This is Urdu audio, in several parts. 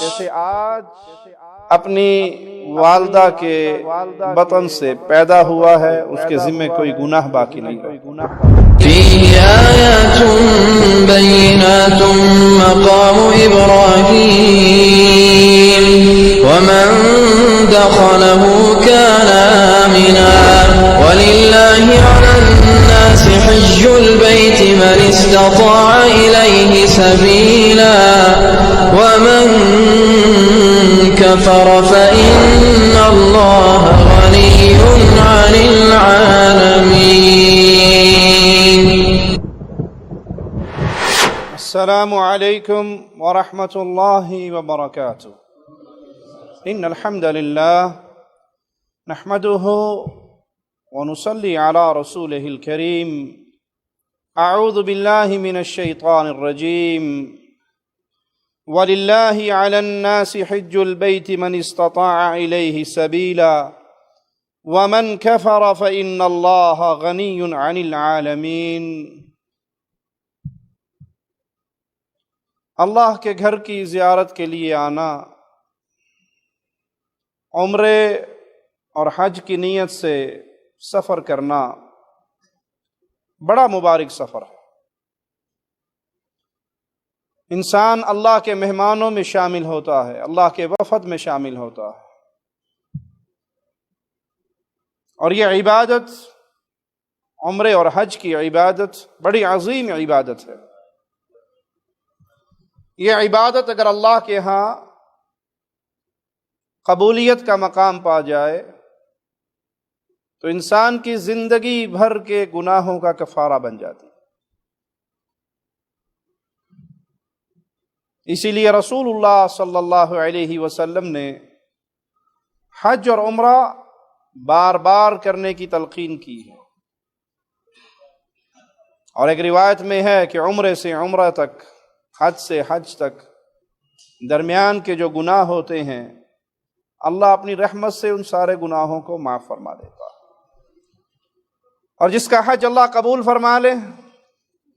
جیسے آج اپنی والدہ کے بطن سے پیدا ہوا ہے، اس کے ذمہ کوئی گناہ باقی نہیں رہتا۔ فيه آيات بينات مقام إبراهيم ومن دخله كان آمنا ولله على الناس حج البيت من استطاع إليه سبيلا ومن كفر فإن الله غني عن العالمين. السلام علیکم ورحمۃ اللہ وبرکاتہ۔ ان الحمد للہ نحمده ونصلي على رسوله الكريم. اعوذ باللہ من الشیطان الرجیم. وللہ علی الناس حج البیت من استطاع الیہ سبیلا ومن کفر فإن اللہ غنی عن العالمین۔ اللہ کے گھر کی زیارت کے لیے آنا، عمرے اور حج کی نیت سے سفر کرنا بڑا مبارک سفر ہے۔ انسان اللہ کے مہمانوں میں شامل ہوتا ہے، اللہ کے وفد میں شامل ہوتا ہے، اور یہ عبادت، عمرے اور حج کی عبادت بڑی عظیم عبادت ہے۔ یہ عبادت اگر اللہ کے ہاں قبولیت کا مقام پا جائے تو انسان کی زندگی بھر کے گناہوں کا کفارہ بن جاتی ہے۔ اسی لیے رسول اللہ صلی اللہ علیہ وسلم نے حج اور عمرہ بار بار کرنے کی تلقین کی ہے، اور ایک روایت میں ہے کہ عمرے سے عمرہ تک، حج سے حج تک درمیان کے جو گناہ ہوتے ہیں، اللہ اپنی رحمت سے ان سارے گناہوں کو معاف فرما دیتا ہے، اور جس کا حج اللہ قبول فرما لے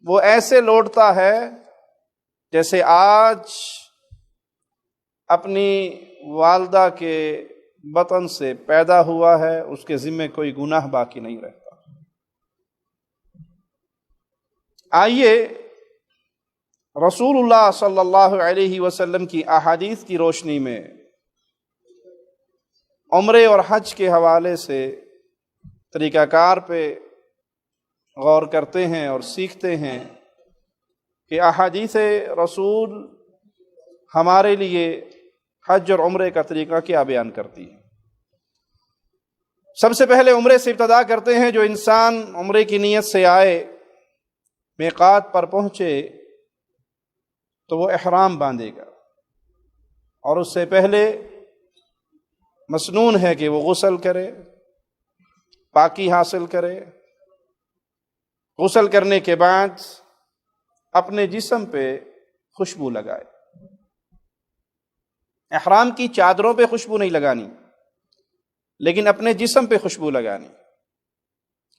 وہ ایسے لوٹتا ہے جیسے آج اپنی والدہ کے بطن سے پیدا ہوا ہے، اس کے ذمہ کوئی گناہ باقی نہیں رہتا۔ آئیے رسول اللہ صلی اللہ علیہ وسلم کی احادیث کی روشنی میں عمرے اور حج کے حوالے سے طریقہ کار پہ غور کرتے ہیں اور سیکھتے ہیں کہ احادیث رسول ہمارے لیے حج اور عمرے کا طریقہ کیا بیان کرتی ہے۔ سب سے پہلے عمرے سے ابتدا کرتے ہیں۔ جو انسان عمرے کی نیت سے آئے، میقات پر پہنچے تو وہ احرام باندھے گا، اور اس سے پہلے مسنون ہے کہ وہ غسل کرے، پاکی حاصل کرے۔ غسل کرنے کے بعد اپنے جسم پہ خوشبو لگائے۔ احرام کی چادروں پہ خوشبو نہیں لگانی، لیکن اپنے جسم پہ خوشبو لگانی۔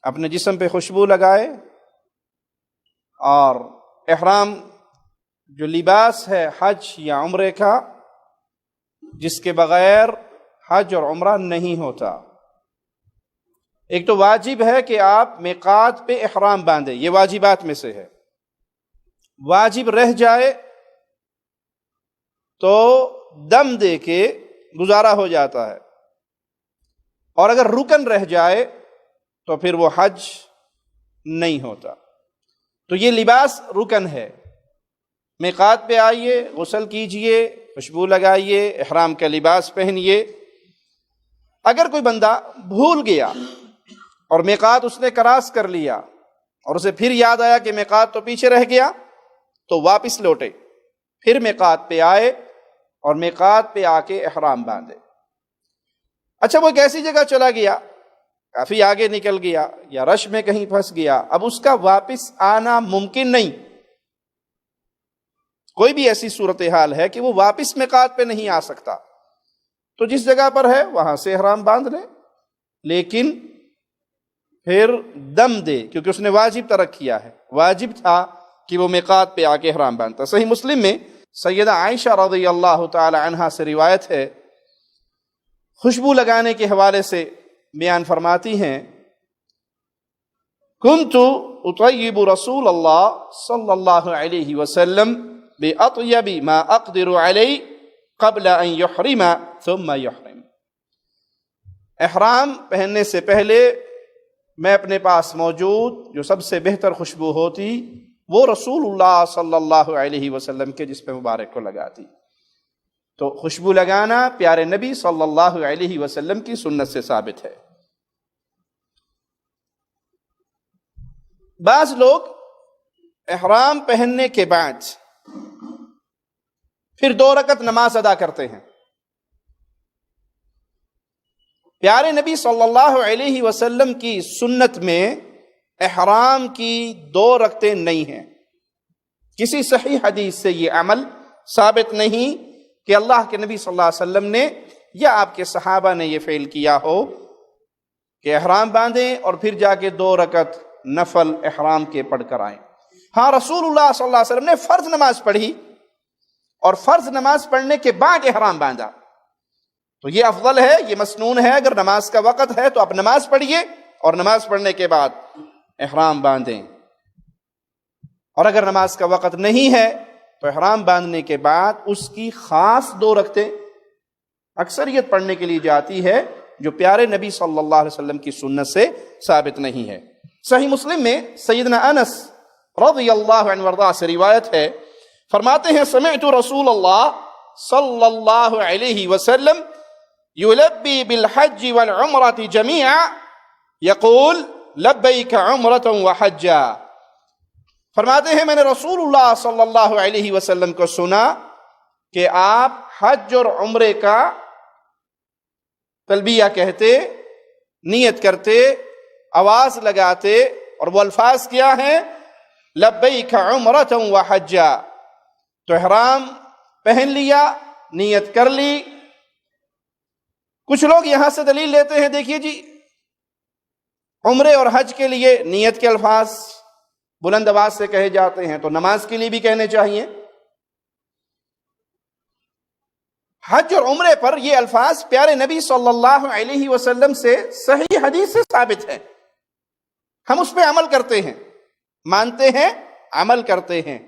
اپنے جسم پہ خوشبو لگائے، اور احرام جو لباس ہے حج یا عمرے کا، جس کے بغیر حج اور عمرہ نہیں ہوتا۔ ایک تو واجب ہے کہ آپ میقات پہ احرام باندھیں، یہ واجبات میں سے ہے۔ واجب رہ جائے تو دم دے کے گزارا ہو جاتا ہے، اور اگر رکن رہ جائے تو پھر وہ حج نہیں ہوتا۔ تو یہ لباس رکن ہے۔ میقات پہ آئیے، غسل کیجئے، خوشبو لگائیے، احرام کا لباس پہنیے۔ اگر کوئی بندہ بھول گیا اور میقات اس نے کراس کر لیا اور اسے پھر یاد آیا کہ میقات تو پیچھے رہ گیا، تو واپس لوٹے، پھر میقات پہ آئے اور میقات پہ آ کے احرام باندھے۔ اچھا، وہ ایک ایسی جگہ چلا گیا، کافی آگے نکل گیا یا رش میں کہیں پھنس گیا، اب اس کا واپس آنا ممکن نہیں۔ کوئی بھی ایسی صورتحال ہے کہ وہ واپس میقات پہ نہیں آ سکتا، تو جس جگہ پر ہے وہاں سے احرام باندھ لے، لیکن پھر دم دے، کیونکہ اس نے واجب ترک کیا ہے۔ واجب تھا کہ وہ میقات پہ آ کے احرام باندھتا۔ صحیح مسلم میں سیدہ عائشہ رضی اللہ تعالی عنہا سے روایت ہے، خوشبو لگانے کے حوالے سے بیان فرماتی ہیں، کنت اطیب رسول اللہ صلی اللہ علیہ وسلم بأطیب ما اقدر علی قبل ان یحرم ثم یحرم۔ احرام پہننے سے پہلے میں اپنے پاس موجود جو سب سے بہتر خوشبو ہوتی وہ رسول اللہ صلی اللہ علیہ وسلم کے جسم مبارک کو لگاتی۔ تو خوشبو لگانا پیارے نبی صلی اللہ علیہ وسلم کی سنت سے ثابت ہے۔ بعض لوگ احرام پہننے کے بعد پھر 2 رکعت نماز ادا کرتے ہیں۔ پیارے نبی صلی اللہ علیہ وسلم کی سنت میں احرام کی 2 رکعتیں نہیں ہیں۔ کسی صحیح حدیث سے یہ عمل ثابت نہیں کہ اللہ کے نبی صلی اللہ علیہ وسلم نے یا آپ کے صحابہ نے یہ فعل کیا ہو کہ احرام باندھیں اور پھر جا کے 2 رکعت نفل احرام کے پڑھ کر آئیں۔ ہاں، رسول اللہ صلی اللہ علیہ وسلم نے فرض نماز پڑھی اور فرض نماز پڑھنے کے بعد احرام باندھا، تو یہ افضل ہے، یہ مسنون ہے۔ اگر نماز کا وقت ہے تو آپ نماز پڑھیے اور نماز پڑھنے کے بعد احرام باندھیں، اور اگر نماز کا وقت نہیں ہے تو احرام باندھنے کے بعد اس کی خاص 2 رکعتیں اکثریت پڑھنے کے لیے جاتی ہے، جو پیارے نبی صلی اللہ علیہ وسلم کی سنت سے ثابت نہیں ہے۔ صحیح مسلم میں سیدنا انس رضی اللہ عنہ وارضاہ سے روایت ہے، فرماتے ہیں سمعت رسول اللہ صلی اللہ علیہ وسلم یلبی بالحج والعمرۃ جمیعا یقول لبیک عمرۃ وحجا۔ فرماتے ہیں میں نے رسول اللہ صلی اللہ علیہ وسلم کو سنا کہ آپ حج اور عمرے کا تلبیہ کہتے، نیت کرتے، آواز لگاتے، اور وہ الفاظ کیا ہیں؟ لبیک عمرۃ وحجا۔ تو احرام پہن لیا، نیت کر لی۔ کچھ لوگ یہاں سے دلیل لیتے ہیں، دیکھیے جی، عمرے اور حج کے لیے نیت کے الفاظ بلند آواز سے کہے جاتے ہیں، تو نماز کے لیے بھی کہنے چاہیے۔ حج اور عمرے پر یہ الفاظ پیارے نبی صلی اللہ علیہ وسلم سے صحیح حدیث سے ثابت ہے، ہم اس پہ عمل کرتے ہیں، مانتے ہیں، عمل کرتے ہیں۔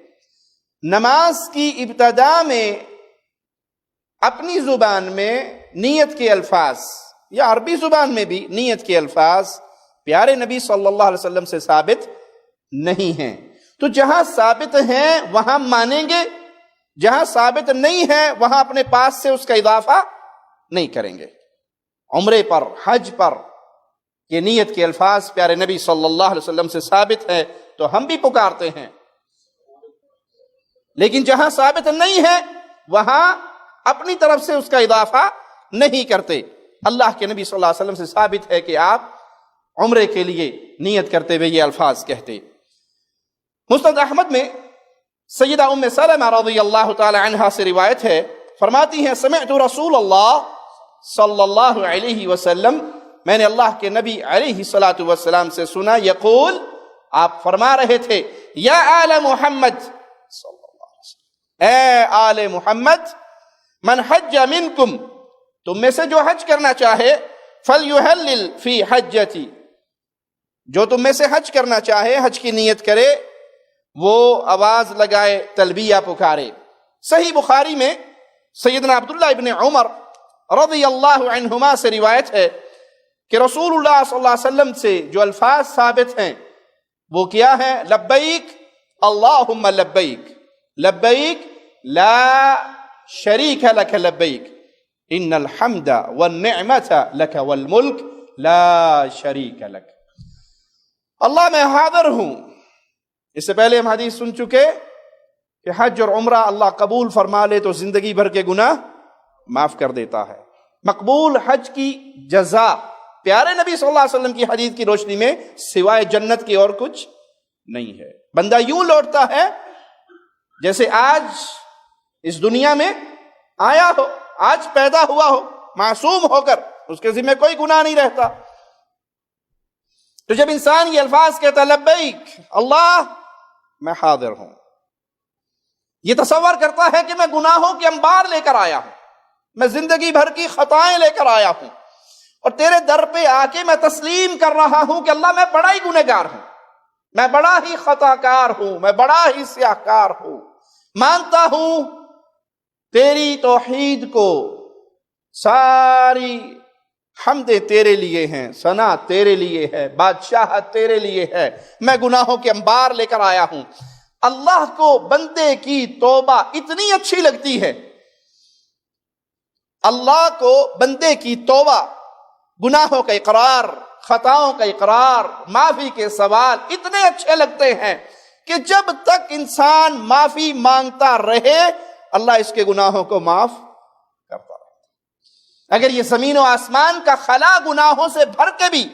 نماز کی ابتدا میں اپنی زبان میں نیت کے الفاظ یا عربی زبان میں بھی نیت کے الفاظ پیارے نبی صلی اللہ علیہ وسلم سے ثابت نہیں ہیں۔ تو جہاں ثابت ہیں وہاں مانیں گے، جہاں ثابت نہیں ہے وہاں اپنے پاس سے اس کا اضافہ نہیں کریں گے۔ عمرے پر، حج پر یہ نیت کے الفاظ پیارے نبی صلی اللہ علیہ وسلم سے ثابت ہے تو ہم بھی پکارتے ہیں، لیکن جہاں ثابت نہیں ہے وہاں اپنی طرف سے اس کا اضافہ نہیں کرتے۔ اللہ کے نبی صلی اللہ علیہ وسلم سے ثابت ہے کہ آپ عمرے کے لیے نیت کرتے ہوئے یہ الفاظ کہتے۔ مسند احمد میں سیدہ ام سلمہ رضی اللہ تعالی عنہا سے روایت ہے، فرماتی ہیں سمعت رسول اللہ صلی اللہ علیہ وسلم، میں نے اللہ کے نبی علیہ الصلاۃ والسلام سے سنا، یقول، آپ فرما رہے تھے، یا آل محمد صلی اللہ علیہ وسلم، اے آل محمد، من حج منکم، تم میں سے جو حج کرنا چاہے، فلیحلل فی حجتی، جو تم میں سے حج کرنا چاہے، حج کی نیت کرے، وہ آواز لگائے، تلبیہ پکارے۔ صحیح بخاری میں سیدنا عبداللہ ابن عمر رضی اللہ عنہما سے روایت ہے کہ رسول اللہ صلی اللہ علیہ وسلم سے جو الفاظ ثابت ہیں وہ کیا ہے؟ لبیک اللہم لبیک، لبیک لا شریک لک لبیک، ان الحمد والنعمت لک والملک لا شریک لک۔ اللہ میں حاضر ہوں۔ اس سے پہلے ہم حدیث سن چکے کہ حج اور عمرہ اللہ قبول فرما لے تو زندگی بھر کے گناہ معاف کر دیتا ہے۔ مقبول حج کی جزا پیارے نبی صلی اللہ علیہ وسلم کی حدیث کی روشنی میں سوائے جنت کی اور کچھ نہیں ہے۔ بندہ یوں لوٹتا ہے جیسے آج اس دنیا میں آیا ہو، آج پیدا ہوا ہو، معصوم ہو کر، اس کے ذمہ کوئی گناہ نہیں رہتا۔ تو جب انسان یہ الفاظ کہتا ہے لبیک اللہ، میں حاضر ہوں، یہ تصور کرتا ہے کہ میں گناہوں کے انبار لے کر آیا ہوں، میں زندگی بھر کی خطائیں لے کر آیا ہوں، اور تیرے در پہ آ کے میں تسلیم کر رہا ہوں کہ اللہ میں بڑا ہی گنہگار ہوں، میں بڑا ہی خطا کار ہوں، میں بڑا ہی سیاہ کار ہوں، مانتا ہوں تیری توحید کو، ساری حمدیں تیرے لیے ہیں، ثنا تیرے لیے ہے، بادشاہت تیرے لیے ہے، میں گناہوں کے انبار لے کر آیا ہوں۔ اللہ کو بندے کی توبہ اتنی اچھی لگتی ہے، اللہ کو بندے کی توبہ، گناہوں کا اقرار، خطاؤں کا اقرار، معافی کے سوال اتنے اچھے لگتے ہیں کہ جب تک انسان معافی مانگتا رہے اللہ اس کے گناہوں کو معاف کرتا رہے۔ اگر یہ زمین و آسمان کا خلا گناہوں سے بھر کے بھی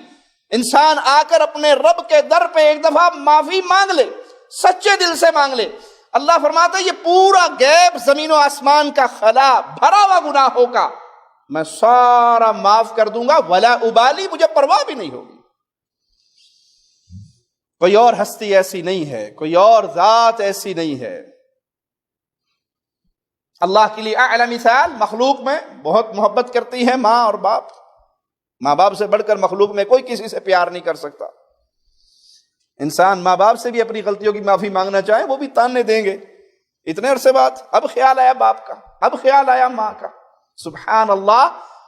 انسان آ کر اپنے رب کے در پہ ایک دفعہ معافی مانگ لے، سچے دل سے مانگ لے، اللہ فرماتا ہے یہ پورا غیب زمین و آسمان کا خلا بھرا ہوا گناہوں کا میں سارا معاف کر دوں گا، ولا ابالی، مجھے پرواہ بھی نہیں ہوگی۔ کوئی اور ہستی ایسی نہیں ہے، کوئی اور ذات ایسی نہیں ہے۔ اللہ کے لیے اعلی مثال مخلوق میں بہت محبت کرتی ہے ماں اور باپ، ماں باپ سے بڑھ کر مخلوق میں کوئی کسی سے پیار نہیں کر سکتا۔ انسان ماں باپ سے بھی اپنی غلطیوں کی معافی مانگنا چاہے وہ بھی تانے دیں گے، اتنے عرصے بعد اب خیال آیا باپ کا، اب خیال آیا ماں کا۔ سبحان اللہ،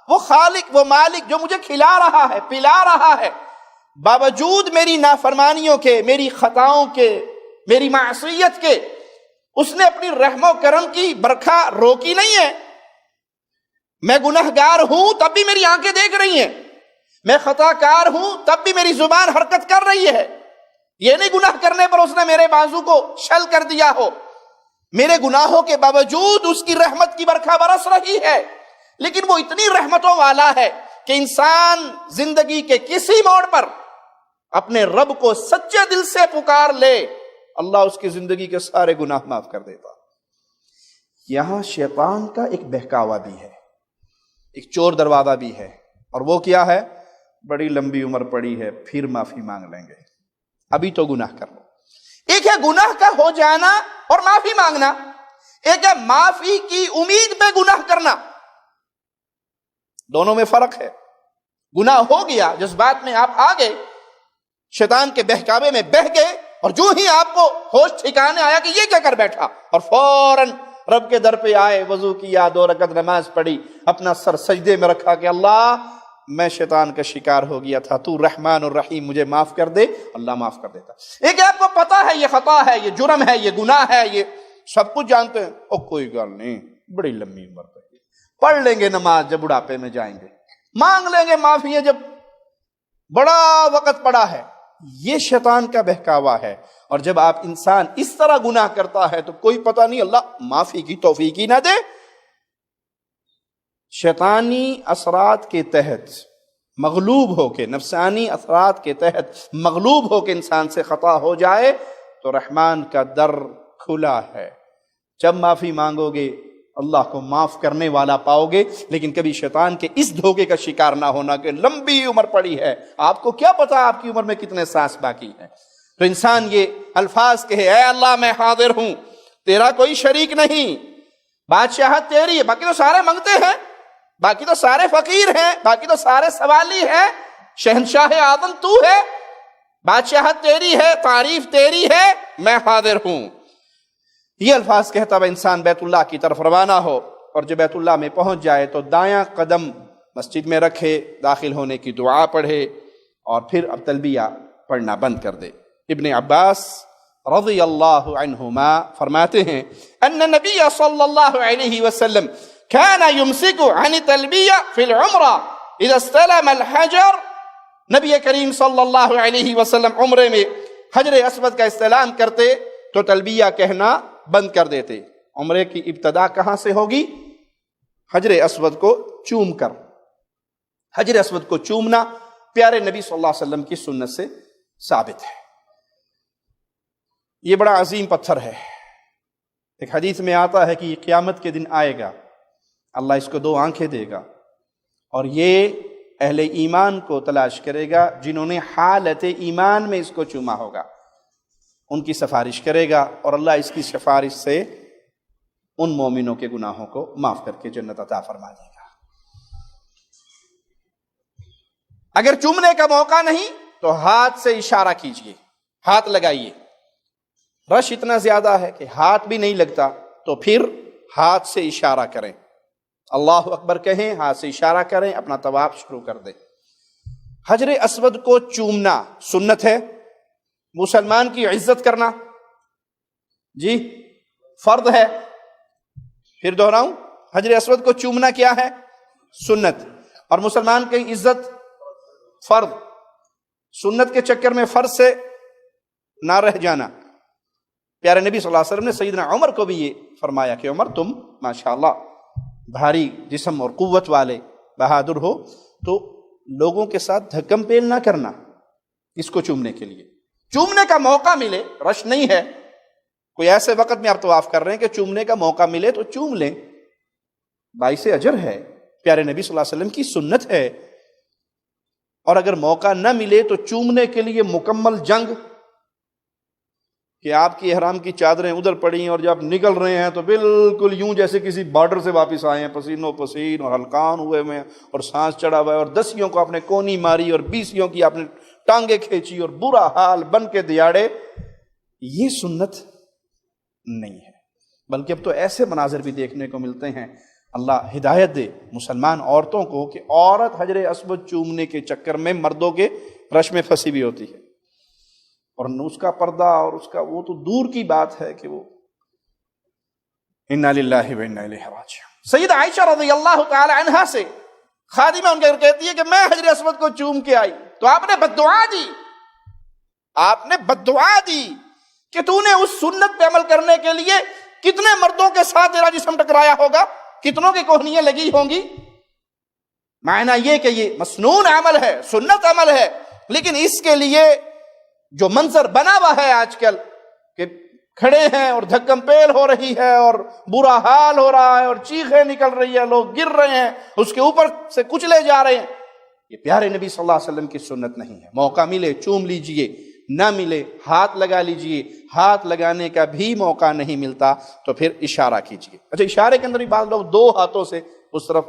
وہ خالق، وہ مالک جو مجھے کھلا رہا ہے، پلا رہا ہے، باوجود میری نافرمانیوں کے، میری خطاؤں کے، میری معصیت کے، اس نے اپنی رحم و کرم کی برکھا روکی نہیں ہے۔ میں گنہگار ہوں تب بھی میری آنکھیں دیکھ رہی ہیں، میں خطا کار ہوں تب بھی میری زبان حرکت کر رہی ہے۔ یہ نہیں گناہ کرنے پر اس نے میرے بازو کو شل کر دیا ہو، میرے گناہوں کے باوجود اس کی رحمت کی برکھا برس رہی ہے۔ لیکن وہ اتنی رحمتوں والا ہے کہ انسان زندگی کے کسی موڑ پر اپنے رب کو سچے دل سے پکار لے، اللہ اس کی زندگی کے سارے گناہ معاف کر دیتا۔ یہاں شیطان کا ایک بہکاوا بھی ہے، ایک چور دروازہ بھی ہے، اور وہ کیا ہے؟ بڑی لمبی عمر پڑی ہے، پھر معافی مانگ لیں گے، ابھی تو گناہ کر لو۔ ایک ہے گناہ کا ہو جانا اور معافی مانگنا، ایک ہے معافی کی امید پہ گناہ کرنا، دونوں میں فرق ہے۔ گناہ ہو گیا، جذبات میں آپ آ گئے، شیطان کے بہکاوے میں بہہ گئے، اور جو ہی آپ کو ہوش ٹھکانے آیا کہ یہ کیا کر بیٹھا، اور فوراً رب کے در پہ آئے، وضو کیا، 2 رکعت نماز پڑھی، اپنا سر سجدے میں رکھا کہ اللہ میں شیطان کا شکار ہو گیا تھا، تو رحمان الرحیم، مجھے معاف کر دے، اللہ معاف کر دیتا۔ ایک آپ کو پتا ہے یہ خطا ہے، یہ جرم ہے، یہ گناہ ہے، یہ سب کچھ جانتے ہیں، او کوئی گل نہیں، بڑی لمبی عمر پہ پڑھ لیں گے نماز، جب بڑھاپے میں جائیں گے مانگ لیں گے معافی، جب بڑا وقت پڑا ہے۔ یہ شیطان کا بہکاوا ہے، اور جب آپ انسان اس طرح گناہ کرتا ہے تو کوئی پتہ نہیں اللہ معافی کی توفیق ہی نہ دے۔ شیطانی اثرات کے تحت مغلوب ہو کے، نفسانی اثرات کے تحت مغلوب ہو کے انسان سے خطا ہو جائے تو رحمان کا در کھلا ہے، جب معافی مانگو گے اللہ کو معاف کرنے والا پاؤ گے۔ لیکن کبھی شیطان کے اس دھوکے کا شکار نہ ہونا کہ لمبی عمر پڑی ہے، آپ کو کیا پتا آپ کی عمر میں کتنے سانس باقی ہیں۔ تو انسان یہ الفاظ کہے، اے اللہ میں حاضر ہوں، تیرا کوئی شریک نہیں، بادشاہت تیری ہے، باقی تو سارے منگتے ہیں، باقی تو سارے فقیر ہیں، باقی تو سارے سوالی ہیں، شہنشاہ اعظم تو ہے، بادشاہت تیری ہے، تعریف تیری ہے، میں حاضر ہوں۔ یہ الفاظ کہتا ہوا انسان بیت اللہ کی طرف روانہ ہو، اور جب بیت اللہ میں پہنچ جائے تو دایاں قدم مسجد میں رکھے، داخل ہونے کی دعا پڑھے، اور پھر اب تلبیہ پڑھنا بند کر دے۔ ابن عباس رضی اللہ عنہما فرماتے ہیں ان نبی صلی اللہ علیہ وسلم كان يمسك عن التلبیہ فی العمرہ اذا استلم الحجر، نبی کریم صلی اللہ علیہ وسلم عمرے میں حجر اسود کا استلام کرتے تو تلبیہ کہنا بند کر دیتے۔ عمرے کی ابتدا کہاں سے ہوگی؟ حجر اسود کو چوم کر۔ حجر اسود کو چومنا پیارے نبی صلی اللہ علیہ وسلم کی سنت سے ثابت ہے۔ یہ بڑا عظیم پتھر ہے، ایک حدیث میں آتا ہے کہ یہ قیامت کے دن آئے گا، اللہ اس کو 2 آنکھیں دے گا، اور یہ اہل ایمان کو تلاش کرے گا جنہوں نے حالت ایمان میں اس کو چوما ہوگا، ان کی سفارش کرے گا، اور اللہ اس کی سفارش سے ان مومنوں کے گناہوں کو معاف کر کے جنت عطا فرما دے گا۔ اگر چومنے کا موقع نہیں تو ہاتھ سے اشارہ کیجئے، ہاتھ لگائیے۔ رش اتنا زیادہ ہے کہ ہاتھ بھی نہیں لگتا، تو پھر ہاتھ سے اشارہ کریں، اللہ اکبر کہیں، ہاتھ سے اشارہ کریں، اپنا طواف شروع کر دیں۔ حجر اسود کو چومنا سنت ہے، مسلمان کی عزت کرنا جی فرض ہے۔ پھر دہراؤں، حجر اسود کو چومنا کیا ہے؟ سنت، اور مسلمان کی عزت فرض۔ سنت کے چکر میں فرض سے نہ رہ جانا۔ پیارے نبی صلی اللہ علیہ وسلم نے سیدنا عمر کو بھی یہ فرمایا کہ عمر تم ماشاءاللہ بھاری جسم اور قوت والے بہادر ہو، تو لوگوں کے ساتھ دھکم پیل نہ کرنا اس کو چومنے کے لیے۔ چومنے کا موقع ملے، رش نہیں ہے، کوئی ایسے وقت میں آپ طواف کر رہے ہیں کہ چومنے کا موقع ملے تو چوم لیں، باعث اجر ہے، پیارے نبی صلی اللہ علیہ وسلم کی سنت ہے۔ اور اگر موقع نہ ملے تو چومنے کے لیے مکمل جنگ، کہ آپ کی احرام کی چادریں ادھر پڑی ہیں اور جب آپ نکل رہے ہیں تو بالکل یوں جیسے کسی بارڈر سے واپس آئے ہیں، پسینوں پسین اور ہلکان ہوئے میں، اور سانس چڑھا ہوا ہے، اور 10 کو آپ نے کونی ماری اور 20 کی آپ نے ٹانگیں کھینچی اور برا حال بن کے دیاڑے، یہ سنت نہیں ہے۔ بلکہ اب تو ایسے مناظر بھی دیکھنے کو ملتے ہیں، اللہ ہدایت دے مسلمان عورتوں کو، کہ عورت حجر اسود چومنے کے چکر میں مردوں کے رش میں پھنسی بھی ہوتی ہے، اور اس کا پردہ اور اس کا وہ تو دور کی بات ہے کہ وہ انا للہ و انا الیہ راجعون۔ سیدہ عائشہ رضی اللہ تعالی عنہا سے خادمہ ان کا کہتی ہے کہ میں حجر اسود کو چوم کے آئی تو آپ نے بددعا دی، آپ نے بددعا دی کہ تو نے اس سنت پہ عمل کرنے کے لیے کتنے مردوں کے ساتھ تیرا جسم ٹکرایا ہوگا، کتنوں کی کوہنیاں لگی ہوں گی۔ معنی یہ کہ یہ مسنون عمل ہے، سنت عمل ہے، لیکن اس کے لیے جو منظر بنا ہوا ہے آج کل کہ کھڑے ہیں اور دھکم پیل ہو رہی ہے اور برا حال ہو رہا ہے اور چیخیں نکل رہی ہے، لوگ گر رہے ہیں، اس کے اوپر سے کچلے جا رہے ہیں، یہ پیارے نبی صلی اللہ علیہ وسلم کی سنت نہیں ہے۔ موقع ملے چوم لیجئے، نہ ملے ہاتھ لگا لیجئے، ہاتھ لگانے کا بھی موقع نہیں ملتا تو پھر اشارہ کیجئے۔ اچھا، اشارے کے اندر بھی بعض لوگ 2 ہاتھوں سے اس طرف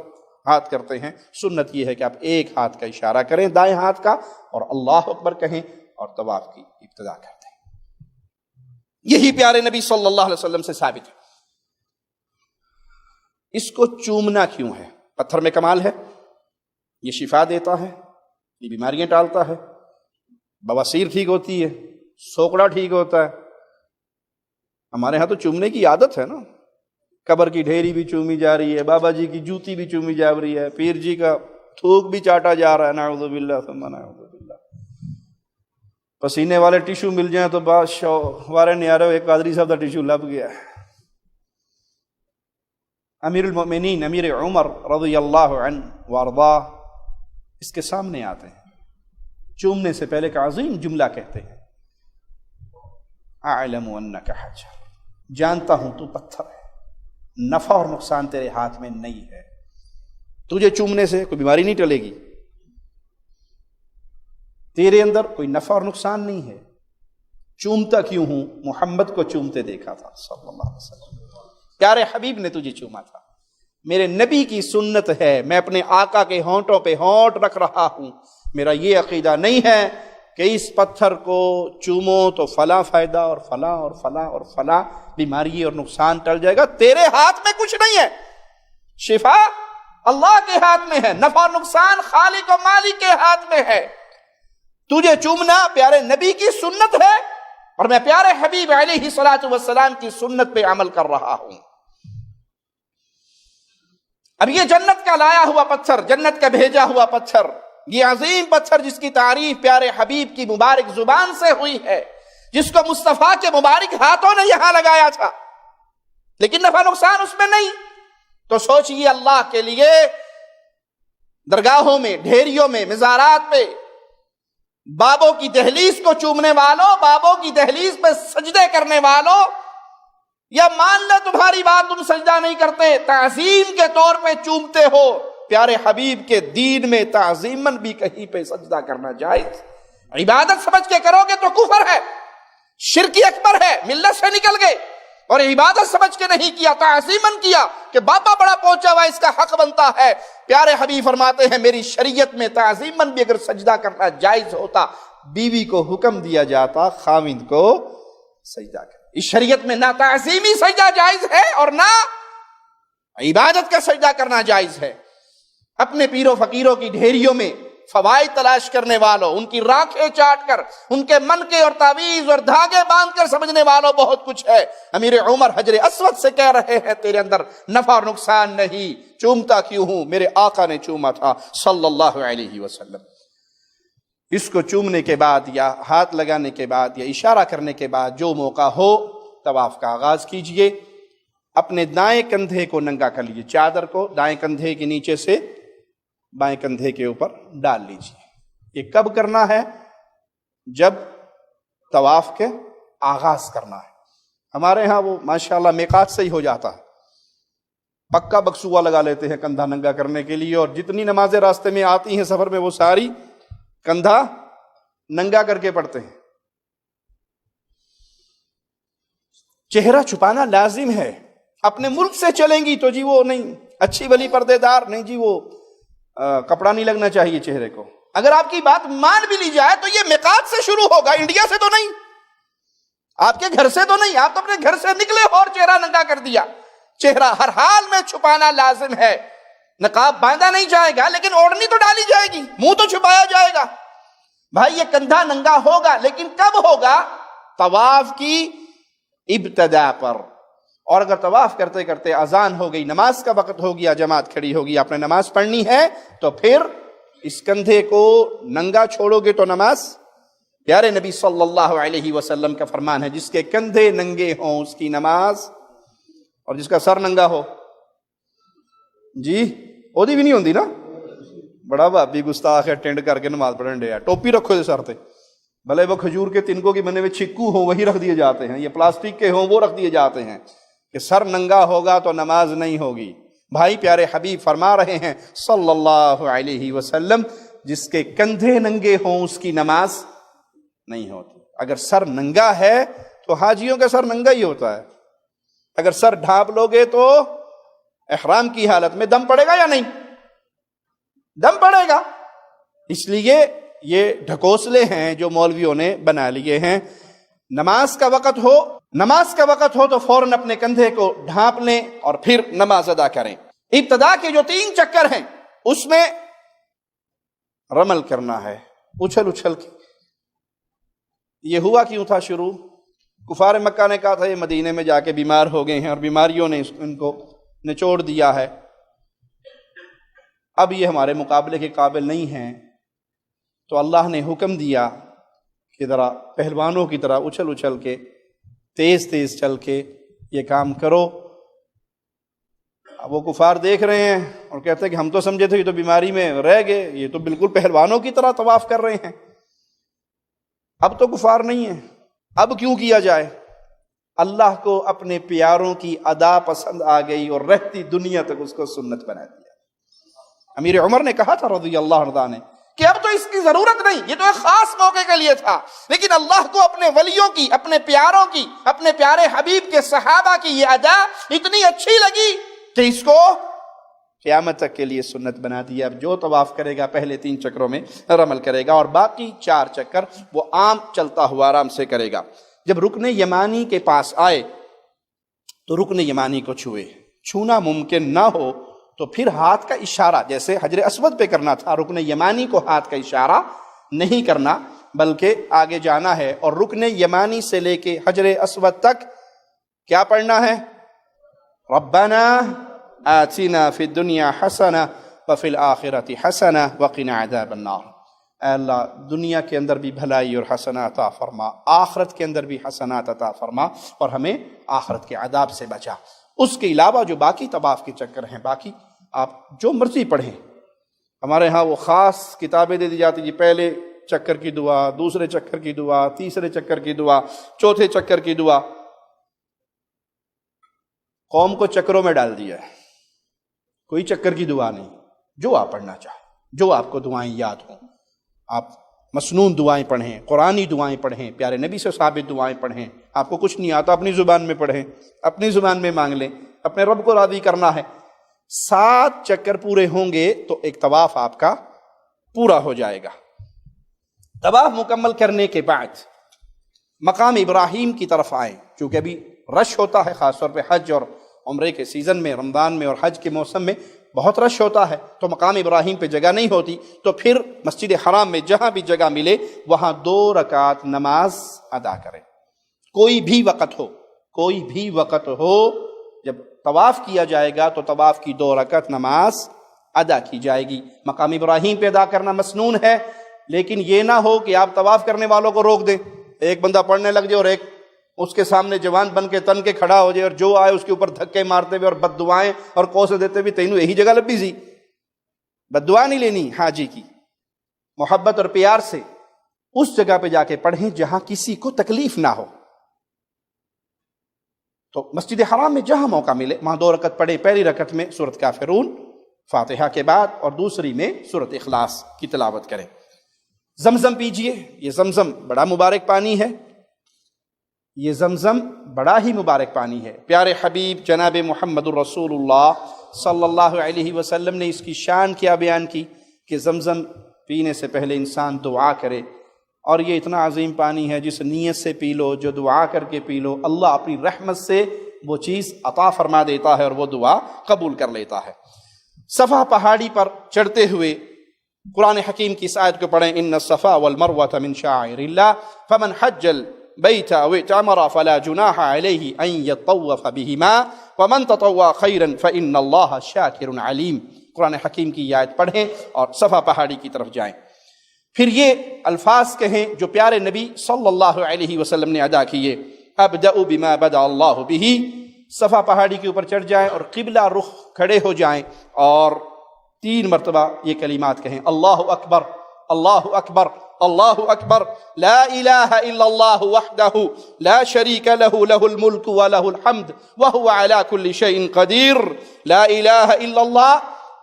ہاتھ کرتے ہیں، سنت یہ ہے کہ آپ ایک ہاتھ کا اشارہ کریں دائیں ہاتھ کا، اور اللہ اکبر کہیں اور طواف کی ابتدا کر دیں۔ یہی پیارے نبی صلی اللہ علیہ وسلم سے ثابت ہے۔ اس کو چومنا کیوں ہے؟ پتھر میں کمال ہے، یہ شفا دیتا ہے، یہ بیماریاں ٹالتا ہے، بواسیر ٹھیک ہوتی ہے، سوکڑا ٹھیک ہوتا ہے۔ ہمارے ہاں تو چومنے کی عادت ہے نا، قبر کی ڈھیری بھی چومی جا رہی ہے، بابا جی کی جوتی بھی چومی جا رہی ہے، پیر جی کا تھوک بھی چاٹا جا رہا ہے، نعوذ باللہ ثم نعوذ باللہ۔ پسینے والے ٹیشو مل جائیں تو بادشاہ وارے نیارے ایک قادری صاحب کا ٹیشو لب گیا۔ امیر المؤمنین امیر عمر رضی اللہ عنہ وارضاہ اس کے سامنے آتے ہیں، چومنے سے پہلے ایک عظیم جملہ کہتے ہیں، اعلم انک حجر، جانتا ہوں تو پتھر ہے، نفع اور نقصان تیرے ہاتھ میں نہیں ہے، تجھے چومنے سے کوئی بیماری نہیں ٹلے گی، تیرے اندر کوئی نفع اور نقصان نہیں ہے۔ چومتا کیوں ہوں؟ محمد کو چومتے دیکھا تھا صلی اللہ علیہ وسلم، پیارے حبیب نے تجھے چوما تھا، میرے نبی کی سنت ہے، میں اپنے آقا کے ہونٹوں پہ ہونٹ رکھ رہا ہوں، میرا یہ عقیدہ نہیں ہے کہ اس پتھر کو چومو تو فلاں فائدہ اور فلاں اور فلاں اور فلاں بیماری اور نقصان ٹل جائے گا۔ تیرے ہاتھ میں کچھ نہیں ہے، شفا اللہ کے ہاتھ میں ہے، نفع اور نقصان خالق و مالک کے ہاتھ میں ہے۔ تجھے چومنا پیارے نبی کی سنت ہے، اور میں پیارے حبیب علیہ الصلوۃ والسلام کی سنت پہ عمل کر رہا ہوں۔ اب یہ جنت کا لایا ہوا پتھر، جنت کا بھیجا ہوا پتھر، یہ عظیم پتھر جس کی تعریف پیارے حبیب کی مبارک زبان سے ہوئی ہے، جس کو مصطفیٰ کے مبارک ہاتھوں نے یہاں لگایا تھا، لیکن نفع نقصان اس میں نہیں، تو سوچئے اللہ کے لیے درگاہوں میں، ڈھیریوں میں، مزارات پہ، بابوں کی دہلیز کو چومنے والوں، بابوں کی دہلیز پہ سجدے کرنے والوں، یا مان لے تمہاری بات تم سجدہ نہیں کرتے، تعظیم کے طور پہ چومتے ہو، پیارے حبیب کے دین میں تعظیماً بھی کہیں پہ سجدہ کرنا جائز، عبادت سمجھ کے کرو گے تو کفر ہے، شرک اکبر ہے، ملت سے نکل گئے۔ اور عبادت سمجھ کے نہیں کیا، تعظیماً کیا کہ باپا بڑا پہنچا ہوا اس کا حق بنتا ہے۔ پیارے حبیب فرماتے ہیں میری شریعت میں تعظیماً بھی اگر سجدہ کرنا جائز ہوتا، بیوی کو حکم دیا جاتا خاوند کو سجدہ کر۔ اس شریعت میں نہ تعظیمی سجدہ جائز ہے اور نہ عبادت کا سجدہ کرنا جائز ہے۔ اپنے پیروں فقیروں کی ڈھیریوں میں فوائد تلاش کرنے والوں، ان کی راکھیں چاٹ کر، ان کے من کے اور تعویذ اور دھاگے باندھ کر سمجھنے والوں بہت کچھ ہے۔ امیر عمر حجر اسود سے کہہ رہے ہیں تیرے اندر نفع اور نقصان نہیں، چومتا کیوں ہوں؟ میرے آقا نے چوما تھا صلی اللہ علیہ وسلم۔ اس کو چومنے کے بعد یا ہاتھ لگانے کے بعد یا اشارہ کرنے کے بعد جو موقع ہو طواف کا آغاز کیجئے۔ اپنے دائیں کندھے کو ننگا کر لیجئے، چادر کو دائیں کندھے کے نیچے سے بائیں کندھے کے اوپر ڈال لیجئے۔ یہ کب کرنا ہے؟ جب طواف کے آغاز کرنا ہے۔ ہمارے ہاں وہ ماشاءاللہ میقات سے ہی ہو جاتا ہے، پکا بکسوا لگا لیتے ہیں کندھا ننگا کرنے کے لیے، اور جتنی نمازیں راستے میں آتی ہیں سفر میں وہ ساری کندھا ننگا کر کے پڑھتے ہیں۔ چہرہ چھپانا لازم ہے۔ اپنے ملک سے چلیں گی تو جی وہ نہیں، اچھی بلی پردے دار نہیں جی، وہ کپڑا نہیں لگنا چاہیے چہرے کو۔ اگر آپ کی بات مان بھی لی جائے تو یہ میقات سے شروع ہوگا، انڈیا سے تو نہیں، آپ کے گھر سے تو نہیں۔ آپ تو اپنے گھر سے نکلے اور چہرہ ننگا کر دیا۔ چہرہ ہر حال میں چھپانا لازم ہے۔ نقاب باندھا نہیں جائے گا لیکن اوڑھنی تو ڈالی جائے گی، منہ تو چھپایا جائے گا۔ بھائی یہ کندھا ننگا ہوگا، لیکن کب ہوگا؟ طواف کی ابتدا پر۔ اور اگر طواف کرتے کرتے اذان ہو گئی، نماز کا وقت ہو گیا، جماعت کھڑی ہوگی، آپ نے نماز پڑھنی ہے، تو پھر اس کندھے کو ننگا چھوڑو گے تو نماز؟ پیارے نبی صلی اللہ علیہ وسلم کا فرمان ہے جس کے کندھے ننگے ہوں اس کی نماز، اور جس کا سر ننگا ہو جی ਉਹਦੀ بھی نہیں ہوندی نا۔ بڑا بھابی گستاخ ہے، ٹینڈ کر کے نماز پڑھن ڈیا، ٹوپی رکھو دے سر تے، بھلے وہ کھجور کے تنکوں کی بنے ہوئے چھکو ہوں وہی رکھ دیے جاتے ہیں، یہ پلاسٹک کے ہوں وہ رکھ دیے جاتے ہیں، کہ سر ننگا ہوگا تو نماز نہیں ہوگی۔ بھائی پیارے حبیب فرما رہے ہیں صلی اللہ علیہ وسلم جس کے کندھے ننگے ہوں اس کی نماز نہیں ہوتی۔ اگر سر ننگا ہے تو حاجیوں کا سر ننگا ہی ہوتا ہے۔ اگر سر ڈھانپ لوگے تو احرام کی حالت میں دم پڑے گا یا نہیں؟ دم پڑے گا۔ اس لیے یہ ڈھکوسلے ہیں جو مولویوں نے بنا لیے ہیں۔ نماز کا وقت ہو تو فوراً اپنے کندھے کو ڈھانپ لیں اور پھر نماز ادا کریں۔ ابتدا کے جو 3 چکر ہیں اس میں رمل کرنا ہے، اچھل کے۔ یہ ہوا کیوں تھا شروع؟ کفار مکہ نے کہا تھا یہ مدینے میں جا کے بیمار ہو گئے ہیں اور بیماریوں نے ان کو نچوڑ دیا ہے، اب یہ ہمارے مقابلے کے قابل نہیں ہیں، تو اللہ نے حکم دیا کہ ذرا پہلوانوں کی طرح اچھل کے تیز چل کے یہ کام کرو۔ اب وہ کفار دیکھ رہے ہیں اور کہتے ہیں کہ ہم تو سمجھے تھے یہ تو بیماری میں رہ گئے، یہ تو بالکل پہلوانوں کی طرح طواف کر رہے ہیں۔ اب تو کفار نہیں ہیں، اب کیوں کیا جائے؟ اللہ کو اپنے پیاروں کی ادا پسند آ گئی اور رہتی دنیا تک اس کو سنت بنا دیا۔ امیر عمر نے کہا تھا رضی اللہ عنہ نے کہ اب تو اس کی ضرورت نہیں، یہ تو ایک خاص موقع کے لیے تھا، لیکن اللہ کو اپنے ولیوں کی، اپنے پیاروں کی، اپنے پیارے حبیب کے صحابہ کی یہ ادا اتنی اچھی لگی کہ اس کو قیامت تک کے لیے سنت بنا دیا۔ اب جو طواف کرے گا پہلے 3 چکروں میں رمل کرے گا اور باقی 4 چکر وہ عام چلتا ہوا آرام سے کرے گا۔ جب رکن یمانی کے پاس آئے تو رکن یمانی کو چھونا ممکن نہ ہو تو پھر ہاتھ کا اشارہ جیسے حجر اسود پہ کرنا تھا، رکن یمانی کو ہاتھ کا اشارہ نہیں کرنا بلکہ آگے جانا ہے، اور رکن یمانی سے لے کے حجر اسود تک کیا پڑھنا ہے؟ ربنا آتنا فی الدنیا حسنہ وفی الآخرۃ حسنہ وقنا عذاب النار۔ اے اللہ دنیا کے اندر بھی بھلائی اور حسنات عطا فرما، آخرت کے اندر بھی حسنات عطا فرما اور ہمیں آخرت کے عذاب سے بچا۔ اس کے علاوہ جو باقی طواف کے چکر ہیں باقی آپ جو مرضی پڑھیں۔ ہمارے ہاں وہ خاص کتابیں دے دی جاتی جی، پہلے چکر کی دعا، دوسرے چکر کی دعا، تیسرے چکر کی دعا، چوتھے چکر کی دعا۔ قوم کو چکروں میں ڈال دیا ہے، کوئی چکر کی دعا نہیں، جو آپ پڑھنا چاہیں، جو آپ کو دعائیں یاد ہوں آپ مسنون دعائیں پڑھیں، قرآنی دعائیں پڑھیں، پیارے نبی سے ثابت دعائیں پڑھیں. آپ کو کچھ نہیں آتا اپنی زبان میں پڑھیں، اپنی زبان میں مانگ لیں، اپنے رب کو راضی کرنا ہے. 7 چکر پورے ہوں گے تو ایک طواف آپ کا پورا ہو جائے گا. طواف مکمل کرنے کے بعد مقام ابراہیم کی طرف آئیں، چونکہ ابھی رش ہوتا ہے، خاص طور پہ حج اور عمرے کے سیزن میں، رمضان میں اور حج کے موسم میں بہت رش ہوتا ہے، تو مقام ابراہیم پہ جگہ نہیں ہوتی. تو پھر مسجد حرام میں جہاں بھی جگہ ملے وہاں 2 رکعت نماز ادا کریں. کوئی بھی وقت ہو جب طواف کیا جائے گا تو طواف کی 2 رکعت نماز ادا کی جائے گی. مقام ابراہیم پہ ادا کرنا مسنون ہے، لیکن یہ نہ ہو کہ آپ طواف کرنے والوں کو روک دیں. ایک بندہ پڑھنے لگ جائے اور ایک اس کے سامنے جوان بن کے تن کے کھڑا ہو جائے اور جو آئے اس کے اوپر دھکے مارتے ہوئے اور بد دعائیں اور کوسے دیتے ہوئے، تینوں یہی جگہ لبی سی. بد دعا نہیں لینی حاجی کی، محبت اور پیار سے اس جگہ پہ جا کے پڑھیں جہاں کسی کو تکلیف نہ ہو. تو مسجد حرام میں جہاں موقع ملے وہاں 2 رکعت پڑھیں. پہلی رکعت میں سورۃ کافرون فاتحہ کے بعد اور دوسری میں سورۃ اخلاص کی تلاوت کریں. زمزم پیجئے، یہ زمزم بڑا مبارک پانی ہے، یہ زمزم بڑا ہی مبارک پانی ہے. پیارے حبیب جناب محمد الرسول اللہ صلی اللہ علیہ وسلم نے اس کی شان کیا بیان کی کہ زمزم پینے سے پہلے انسان دعا کرے، اور یہ اتنا عظیم پانی ہے جس نیت سے پی لو، جو دعا کر کے پی لو، اللہ اپنی رحمت سے وہ چیز عطا فرما دیتا ہے اور وہ دعا قبول کر لیتا ہے. صفا پہاڑی پر چڑھتے ہوئے قرآن حکیم کی اس آیت کو پڑھیں، ان الصفا والمروۃ من شعائر اللہ فمن حج البیت او اعتمر فلا جناح علیہ ان یطوف بہما ومن تطوع خیرا فان اللہ شاکر علیم. قرآن حکیم کی یہ آیت پڑھیں اور صفا پہاڑی کی طرف جائیں. پھر یہ الفاظ کہیں جو پیارے نبی صلی اللہ علیہ وسلم نے ادا کیے، ابدأ بما بدأ اللہ بہ. صفا پہاڑی کے اوپر چڑھ جائیں اور قبلہ رخ کھڑے ہو جائیں اور 3 مرتبہ یہ کلمات کہیں، اللہ اکبر اللہ اکبر اللہ اکبر، لا الہ الا اللہ وحدہ لا شریک لہ لہ الملک ولہ الحمد وہو علی کل شیء قدیر، لا الہ الا اللہ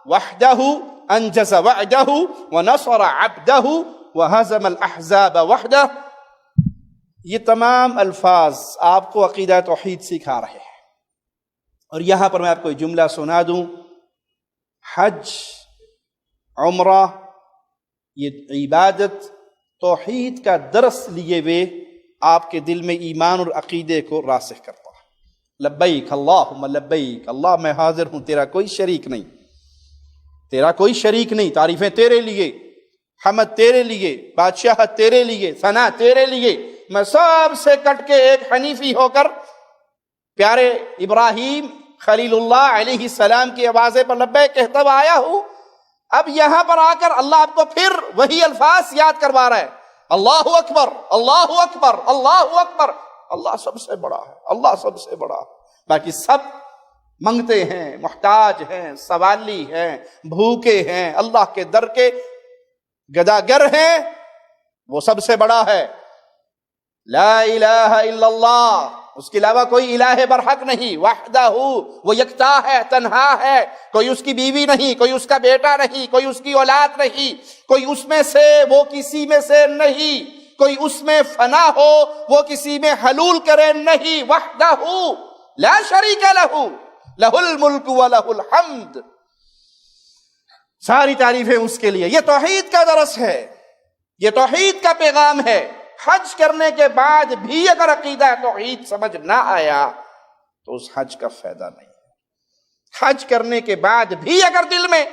وحدہ انجز وعدہ ونصر عبدہ وہزم الاحزاب وحدہ. یہ تمام الفاظ آپ کو عقیدہ توحید سکھا رہے ہیں. اور یہاں پر میں آپ کو ایک جملہ سنا دوں، حج عمرہ یہ عبادت توحید کا درس لیے ہوئے آپ کے دل میں ایمان اور عقیدے کو راسخ کرتا ہے. لبیک اللہم لبیک، اللہ میں حاضر ہوں، تیرا کوئی شریک نہیں، تیرا کوئی شریک نہیں، تعریفیں تیرے لیے، حمد تیرے لیے، بادشاہت تیرے لیے، ثنا تیرے لیے. میں سب سے کٹ کے ایک حنیفی ہو کر پیارے ابراہیم خلیل اللہ علیہ السلام کی آوازے پر لبیک کہتا ہوا آیا ہوں. اب یہاں پر آ کر اللہ آپ کو پھر وہی الفاظ یاد کروا رہا ہے، اللہ اکبر اللہ اکبر اللہ اکبر. اللہ سب سے بڑا ہے، اللہ سب سے بڑا ہے. باقی سب منگتے ہیں، محتاج ہیں، سوالی ہیں، بھوکے ہیں، اللہ کے در کے گداگر ہیں. وہ سب سے بڑا ہے. لا الہ الا اللہ، اس کے علاوہ کوئی الہ برحق نہیں. وحدہ، وہ یکتا ہے، تنہا ہے، کوئی اس کی بیوی نہیں، کوئی اس کا بیٹا نہیں، کوئی اس کی اولاد نہیں، کوئی اس میں سے وہ کسی میں سے نہیں، کوئی اس میں فنا ہو وہ کسی میں حلول کرے نہیں. وحدہ لا شریک لہ لہ الملک ولہ الحمد، ساری تعریفیں اس کے لیے. یہ توحید کا درس ہے، یہ توحید کا پیغام ہے. حج کرنے کے بعد بھی اگر عقیدہ توحید سمجھ نہ آیا تو اس حج کا فائدہ نہیں. حج کرنے کے بعد بھی اگر دل میں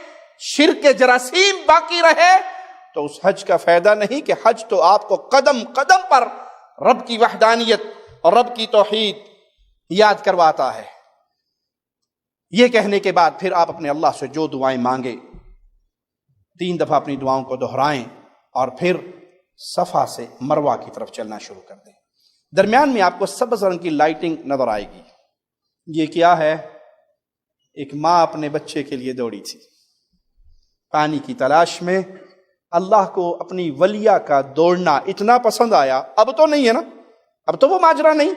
شرک کے جراثیم باقی رہے تو اس حج کا فائدہ نہیں، کہ حج تو آپ کو قدم قدم پر رب کی وحدانیت اور رب کی توحید یاد کرواتا ہے. یہ کہنے کے بعد پھر آپ اپنے اللہ سے جو دعائیں مانگے 3 دفعہ اپنی دعاؤں کو دہرائیں اور پھر صفا سے مروہ کی طرف چلنا شروع کر دیں. درمیان میں آپ کو سبز رنگ کی لائٹنگ نظر آئے گی. یہ کیا ہے؟ ایک ماں اپنے بچے کے لیے دوڑی تھی پانی کی تلاش میں. اللہ کو اپنی ولیہ کا دوڑنا اتنا پسند آیا. اب تو نہیں ہے نا، اب تو وہ ماجرا نہیں،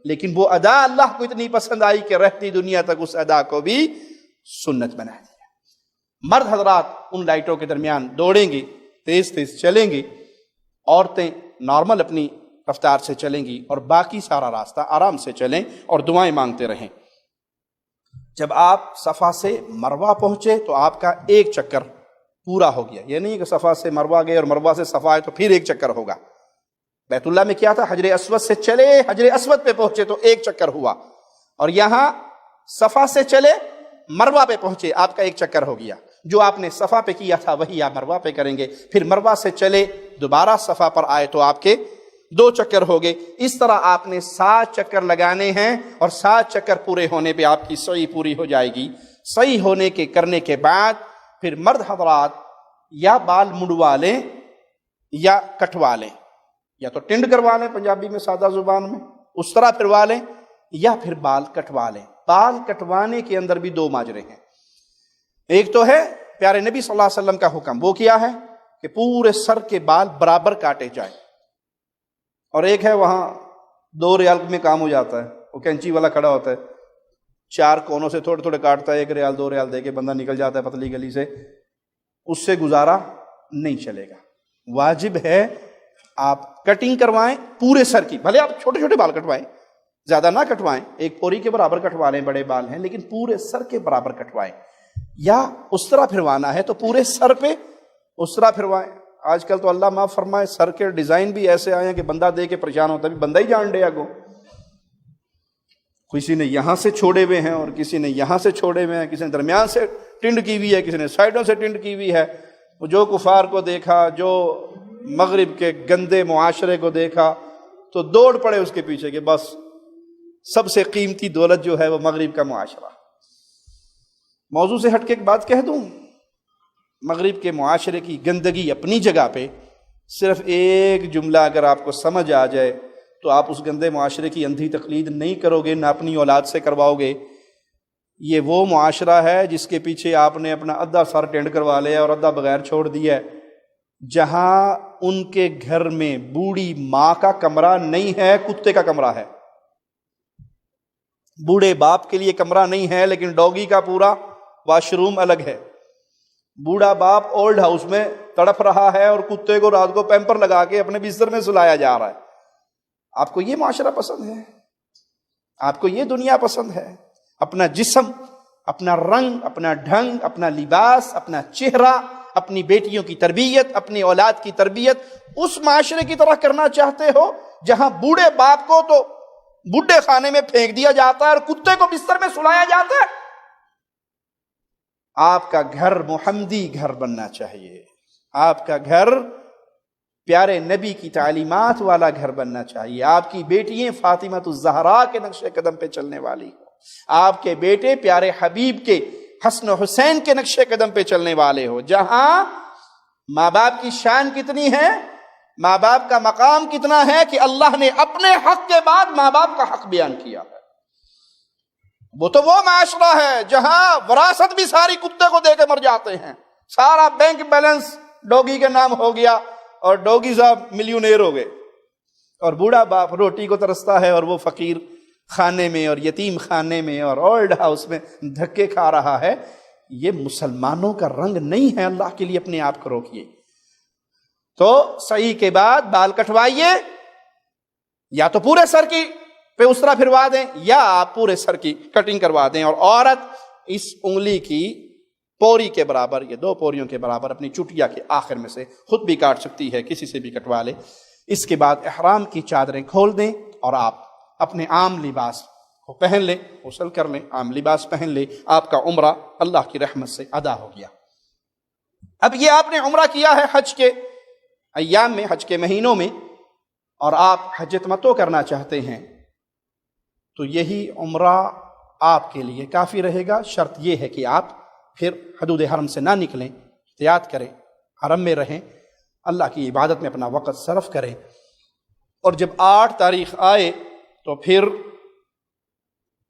لیکن وہ ادا اللہ کو اتنی پسند آئی کہ رہتی دنیا تک اس ادا کو بھی سنت بنا دیا. مرد حضرات ان لائٹوں کے درمیان دوڑیں گے، تیز تیز چلیں گے. عورتیں نارمل اپنی رفتار سے چلیں گی اور باقی سارا راستہ آرام سے چلیں اور دعائیں مانگتے رہیں۔ جب آپ صفا سے مروہ پہنچے تو آپ کا ایک چکر پورا ہو گیا، یہ نہیں کہ صفا سے مروہ گئے اور مروہ سے صفا آئے تو پھر ایک چکر ہوگا۔ بیت اللہ میں کیا تھا، حجر اسود سے چلے، حجر اسود پہ پہنچے تو ایک چکر ہوا، اور یہاں صفا سے چلے مروہ پہ پہنچے آپ کا ایک چکر ہو گیا۔ جو آپ نے صفا پہ کیا تھا وہی آپ مروہ پہ کریں گے، پھر مروہ سے چلے دوبارہ صفا پر آئے تو آپ کے 2 چکر ہو گئے۔ اس طرح آپ نے 7 چکر لگانے ہیں، اور 7 چکر پورے ہونے پہ آپ کی سعی پوری ہو جائے گی۔ سعی ہونے کے کرنے کے بعد پھر مرد حضرات یا بال مڈوا لیں یا کٹوا لیں، یا تو ٹنڈ کروا لیں پنجابی میں سادہ زبان میں، اس طرح پھروا لیں، یا پھر بال کٹوا لیں۔ بال کٹوانے کے اندر بھی 2 ماجرے ہیں۔ ایک تو ہے پیارے نبی صلی اللہ علیہ وسلم کا حکم، وہ کیا ہے کہ پورے سر کے بال برابر کاٹے جائیں، اور ایک ہے وہاں 2 ریال میں کام ہو جاتا ہے، وہ کینچی والا کھڑا ہوتا ہے، 4 کونوں سے تھوڑے تھوڑے کاٹتا ہے، 1 ریال 2 ریال دے کے بندہ نکل جاتا ہے پتلی گلی سے، اس سے گزارا نہیں چلے گا۔ واجب ہے آپ کٹنگ کروائیں پورے سر کی، بھلے آپ چھوٹے چھوٹے بال کٹوائیں، زیادہ نہ کٹوائیں، 1 پوری کے برابر کٹوا لیں، بڑے بال ہیں لیکن پورے سر کے برابر کٹوائیں، یا اس طرح پھروانا ہے تو پورے سر پہ اس طرح پھروائیں۔ آج کل تو اللہ معاف فرمائے سر کے ڈیزائن بھی ایسے آئے ہیں کہ بندہ دے کے پریشان ہوتا ہے، بندہ ہی جان ڈے آگو، کسی نے یہاں سے چھوڑے ہوئے ہیں اور کسی نے یہاں سے چھوڑے ہوئے ہیں، کسی نے درمیان سے ٹنڈ کی ہوئی ہے، کسی نے سائڈوں سے ٹنڈ کی ہوئی ہے۔ جو کفار کو دیکھا، جو مغرب کے گندے معاشرے کو دیکھا تو دوڑ پڑے اس کے پیچھے کہ بس سب سے قیمتی دولت جو ہے وہ مغرب کا معاشرہ۔ موضوع سے ہٹ کے ایک بات کہہ دوں، مغرب کے معاشرے کی گندگی اپنی جگہ پہ، صرف ایک جملہ اگر آپ کو سمجھ آ جائے تو آپ اس گندے معاشرے کی اندھی تقلید نہیں کرو گے، نہ اپنی اولاد سے کرواؤ گے۔ یہ وہ معاشرہ ہے جس کے پیچھے آپ نے اپنا ادھا سر ٹینڈ کروا لیا اور ادھا بغیر چھوڑ دیا ہے، جہاں ان کے گھر میں بوڑھی ماں کا کمرہ نہیں ہے، کتے کا کمرہ ہے۔ بوڑھے باپ کے لیے کمرہ نہیں ہے لیکن ڈوگی کا پورا واش روم الگ ہے۔ بوڑھا باپ اولڈ ہاؤس میں تڑپ رہا ہے اور کتے کو رات کو پیمپر لگا کے اپنے بستر میں سلایا جا رہا ہے۔ آپ کو یہ معاشرہ پسند ہے؟ آپ کو یہ دنیا پسند ہے؟ اپنا جسم، اپنا رنگ، اپنا ڈھنگ، اپنا لباس، اپنا چہرہ، اپنی بیٹیوں کی تربیت، اپنی اولاد کی تربیت اس معاشرے کی طرح کرنا چاہتے ہو جہاں بوڑھے باپ کو تو بڈھے خانے میں پھینک دیا جاتا ہے اور کتے کو بستر میں سلایا جاتا ہے؟ آپ کا گھر محمدی گھر بننا چاہیے، آپ کا گھر پیارے نبی کی تعلیمات والا گھر بننا چاہیے، آپ کی بیٹیاں فاطمہ الزہرا کے نقش قدم پہ چلنے والی ہو، آپ کے بیٹے پیارے حبیب کے حسن و حسین کے نقش قدم پہ چلنے والے ہو، جہاں ماں باپ کی شان کتنی ہے، ماں باپ کا مقام کتنا ہے کہ اللہ نے اپنے حق کے بعد ماں باپ کا حق بیان کیا ہے۔ وہ تو وہ معاشرہ ہے جہاں وراثت بھی ساری کتے کو دے کے مر جاتے ہیں، سارا بینک بیلنس ڈوگی کے نام ہو گیا اور ڈوگی صاحب ملینئر ہو گئے، اور بوڑھا باپ روٹی کو ترستا ہے اور وہ فقیر خانے میں اور یتیم خانے میں اور اولڈ ہاؤس میں دھکے کھا رہا ہے۔ یہ مسلمانوں کا رنگ نہیں ہے، اللہ کے لیے اپنے آپ کو روکیے۔ تو سعی کے بعد بال کٹوائیے، یا تو پورے سر کی پہ اس طرح پھروا دیں یا آپ پورے سر کی کٹنگ کروا دیں، اور عورت اس انگلی کی پوری کے برابر، یہ 2 پوریوں کے برابر اپنی چٹیا کے آخر میں سے خود بھی کاٹ سکتی ہے، کسی سے بھی کٹوا لے۔ اس کے بعد احرام کی چادریں کھول دیں اور آپ اپنے عام لباس کو پہن لیں، غسل کر لیں، عام لباس پہن لیں، آپ کا عمرہ اللہ کی رحمت سے ادا ہو گیا۔ اب یہ آپ نے عمرہ کیا ہے حج کے ایام میں، حج کے مہینوں میں، اور آپ حج تمتع کرنا چاہتے ہیں تو یہی عمرہ آپ کے لیے کافی رہے گا۔ شرط یہ ہے کہ آپ پھر حدود حرم سے نہ نکلیں، احتیاط کریں، حرم میں رہیں، اللہ کی عبادت میں اپنا وقت صرف کریں، اور جب 8 تاریخ آئے تو پھر